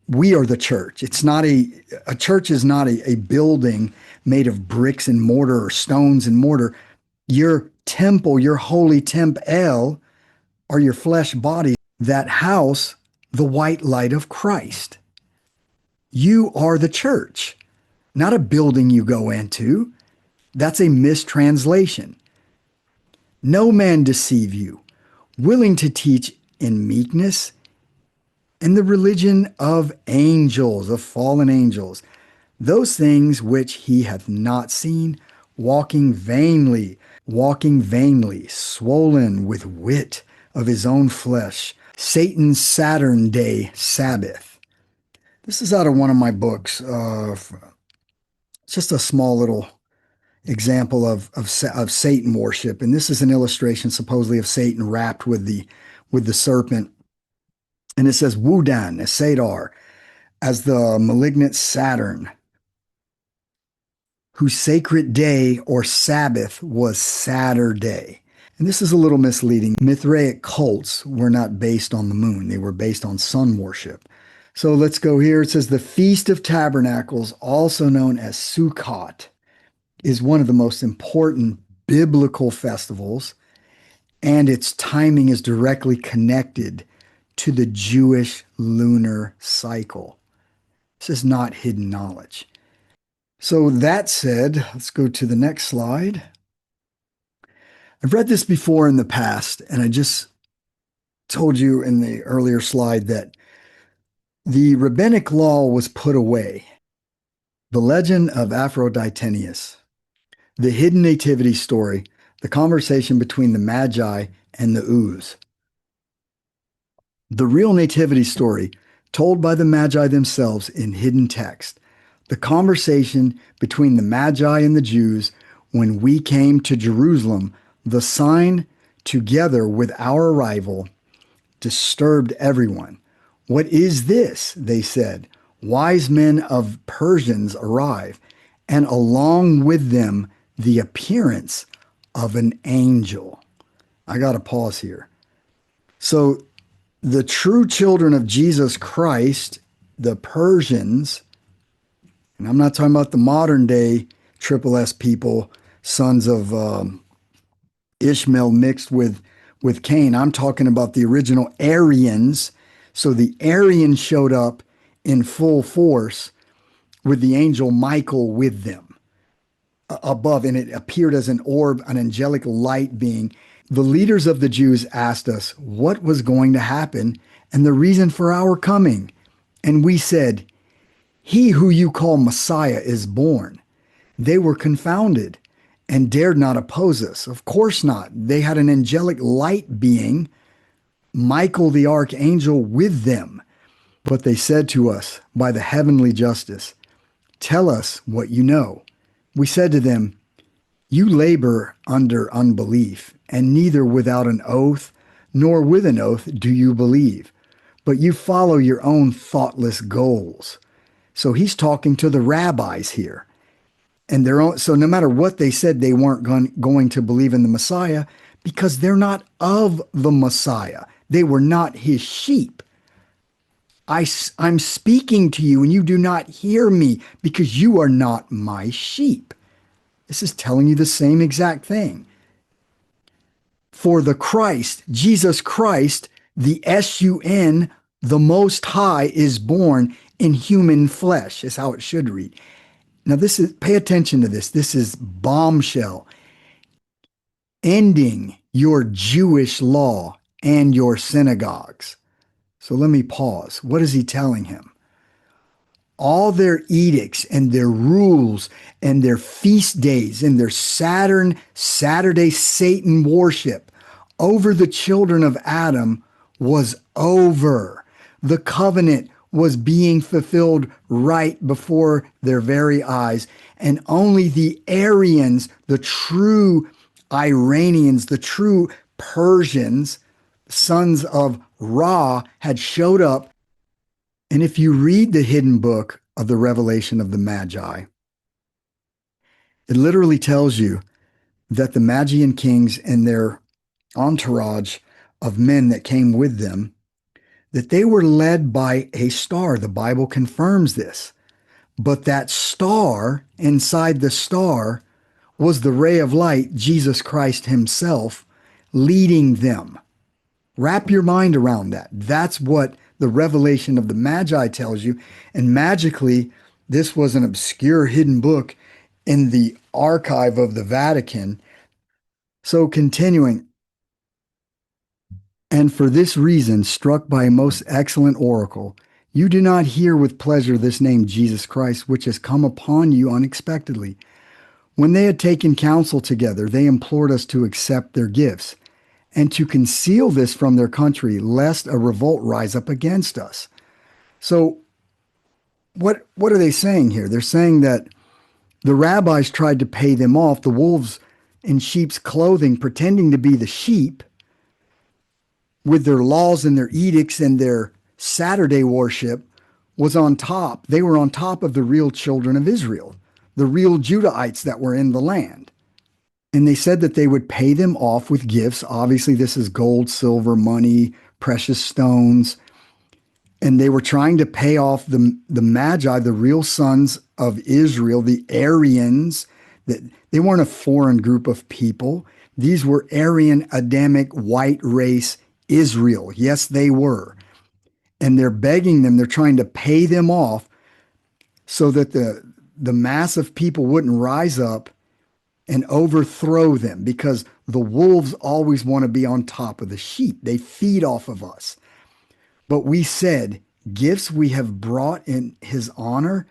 We are the church. It's not a church is not a building made of bricks and mortar or stones and mortar. Your temple, your holy temple, or your flesh body, that house the white light of Christ. You are the church, not a building you go into. That's a mistranslation. No man deceive you, willing to teach in meekness and the religion of angels, of fallen angels, those things which he hath not seen, walking vainly, swollen with wit of his own flesh, Satan's Saturn day Sabbath. This is out of one of my books. It's just a small little example of Satan worship, and this is an illustration supposedly of Satan wrapped with the serpent. And it says, Wudan, Sadar, as the malignant Saturn, whose sacred day or Sabbath was Saturday. And this is a little misleading. Mithraic cults were not based on the moon. They were based on sun worship. So let's go here. It says the Feast of Tabernacles, also known as Sukkot, is one of the most important biblical festivals, and its timing is directly connected to the Jewish lunar cycle. This is not hidden knowledge. So that said, let's go to the next slide. I've read this before in the past, and I just told you in the earlier slide that the rabbinic law was put away. The legend of Aphroditenius, the hidden nativity story, the conversation between the Magi and the Uz. The real nativity story told by the Magi themselves in hidden text. The conversation between the Magi and the Jews when we came to Jerusalem, the sign together with our arrival disturbed everyone. What is this? They said. Wise men of Persians arrive, and along with them the appearance of an angel. I got to pause here. So the true children of Jesus Christ, the Persians, and I'm not talking about the modern day triple S people, sons of Ishmael mixed with Cain. I'm talking about the original Aryans. So the Aryans showed up in full force with the angel Michael with them above, and it appeared as an orb, an angelic light being. The leaders of the Jews asked us what was going to happen and the reason for our coming. And we said, "He who you call Messiah is born." They were confounded and dared not oppose us. Of course not. They had an angelic light being, Michael the archangel, with them. But they said to us by the heavenly justice, "Tell us what you know." We said to them, "You labor under unbelief, and neither without an oath nor with an oath do you believe, but you follow your own thoughtless goals." So he's talking to the rabbis here. And so no matter what they said, they weren't going to believe in the Messiah because they're not of the Messiah. They were not his sheep. I'm speaking to you and you do not hear me because you are not my sheep. This is telling you the same exact thing. For the Christ, Jesus Christ, the S-U-N, the Most High, is born in human flesh, is how it should read. Now pay attention to this. This is bombshell. Ending your Jewish law and your synagogues. So let me pause. What is he telling him? All their edicts and their rules and their feast days and their Saturday Satan worship over the children of Adam was over. The covenant was being fulfilled right before their very eyes. And only the Aryans, the true Iranians, the true Persians, sons of Ra, had showed up. And if you read the hidden book of the Revelation of the Magi, it literally tells you that the Magian kings and their entourage of men that came with them, that they were led by a star. The Bible confirms this. But that star, inside the star, was the ray of light, Jesus Christ himself, leading them. Wrap your mind around that. That's what the Revelation of the Magi tells you. And magically, this was an obscure hidden book in the archive of the Vatican. So continuing, and for this reason, struck by a most excellent oracle, you do not hear with pleasure this name Jesus Christ, which has come upon you unexpectedly. When they had taken counsel together, they implored us to accept their gifts and to conceal this from their country, lest a revolt rise up against us. So what are they saying here? They're saying that the rabbis tried to pay them off, the wolves in sheep's clothing, pretending to be the sheep, with their laws and their edicts and their Saturday worship, was on top. They were on top of the real children of Israel, the real Judahites that were in the land. And they said that they would pay them off with gifts. Obviously, this is gold, silver, money, precious stones. And they were trying to pay off the Magi, the real sons of Israel, the Aryans. That they weren't a foreign group of people. These were Aryan, Adamic, white race Israel. Yes, they were. And they're begging them, they're trying to pay them off so that the mass of people wouldn't rise up and overthrow them, because the wolves always want to be on top of the sheep. They feed off of us. But we said, gifts we have brought in his honor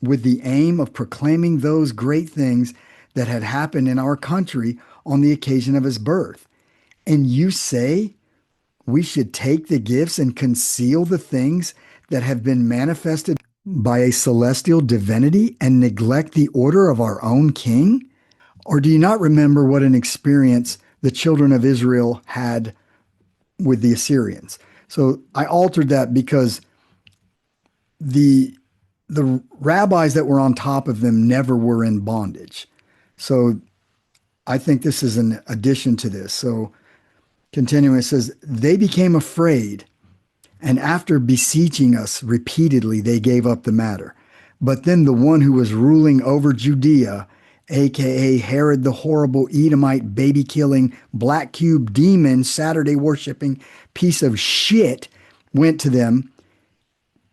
with the aim of proclaiming those great things that had happened in our country on the occasion of his birth. And you say we should take the gifts and conceal the things that have been manifested by a celestial divinity and neglect the order of our own king? Or do you not remember what an experience the children of Israel had with the Assyrians? So I altered that because the rabbis that were on top of them never were in bondage. So I think this is an addition to this. So continuing, it says, they became afraid, and after beseeching us repeatedly, they gave up the matter. But then the one who was ruling over Judea, aka Herod the horrible Edomite, baby-killing, black cube demon, Saturday-worshiping piece of shit, went to them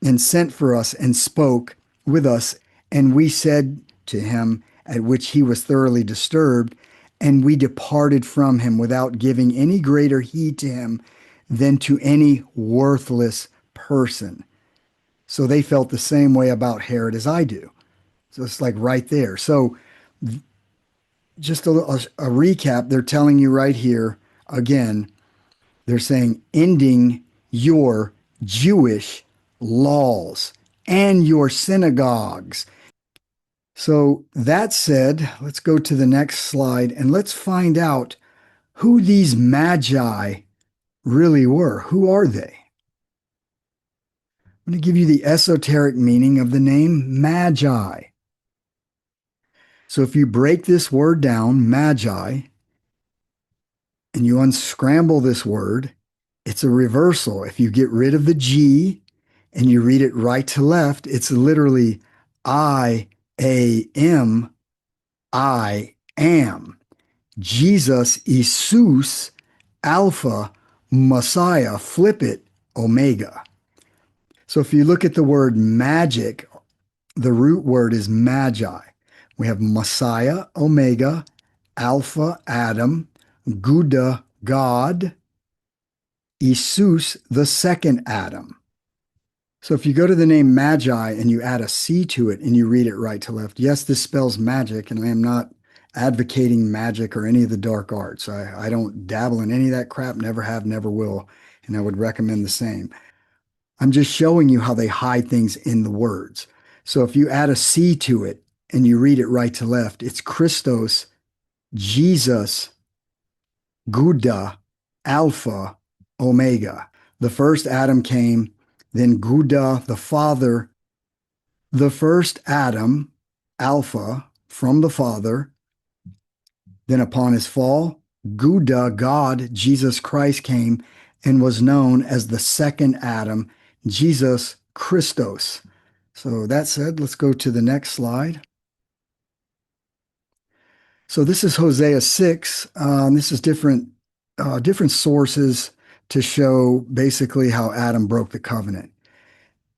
and sent for us and spoke with us. And we said to him, at which he was thoroughly disturbed, and we departed from him without giving any greater heed to him than to any worthless person. So they felt the same way about Herod as I do. So it's like right there. So just a recap, they're telling you right here, again, they're saying, ending your Jewish laws and your synagogues. So that said, let's go to the next slide and let's find out who these magi really were. Who are they? I'm going to give you the esoteric meaning of the name magi. So if you break this word down, magi, and you unscramble this word, it's a reversal. If you get rid of the G and you read it right to left, it's literally I-A-M, I am. Jesus, Jesus, Alpha, Messiah, flip it, Omega. So if you look at the word magic, the root word is magi. We have Messiah, Omega, Alpha, Adam, Gouda, God, Jesus, the second Adam. So if you go to the name Magi and you add a C to it and you read it right to left, yes, this spells magic, and I am not advocating magic or any of the dark arts. I don't dabble in any of that crap, never have, never will, and I would recommend the same. I'm just showing you how they hide things in the words. So if you add a C to it and you read it right to left, it's Christos, Jesus, Gouda, Alpha, Omega. The first Adam came, then Gouda, the Father. The first Adam, Alpha, from the Father. Then upon his fall, Gouda, God, Jesus Christ, came and was known as the second Adam, Jesus Christos. So that said, let's go to the next slide. So this is Hosea 6. This is different sources to show basically how Adam broke the covenant.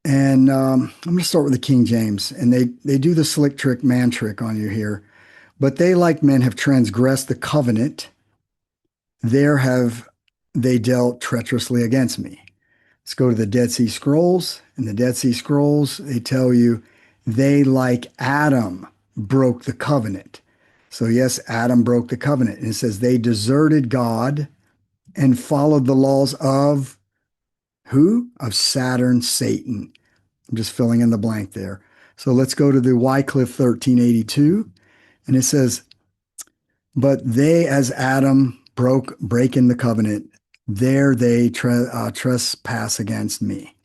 And I'm going to start with the King James. And they do the slick trick, man trick on you here. But they, like men, have transgressed the covenant. There have they dealt treacherously against me. Let's go to the Dead Sea Scrolls. In the Dead Sea Scrolls, they tell you they, like Adam, broke the covenant. So yes, Adam broke the covenant. And it says they deserted God and followed the laws of who? Of Saturn, Satan. I'm just filling in the blank there. So let's go to the Wycliffe 1382. And it says, but they, as Adam, breaking the covenant, there they trespass against me.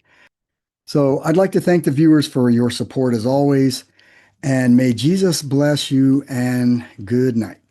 So I'd like to thank the viewers for your support as always. And may Jesus bless you and good night.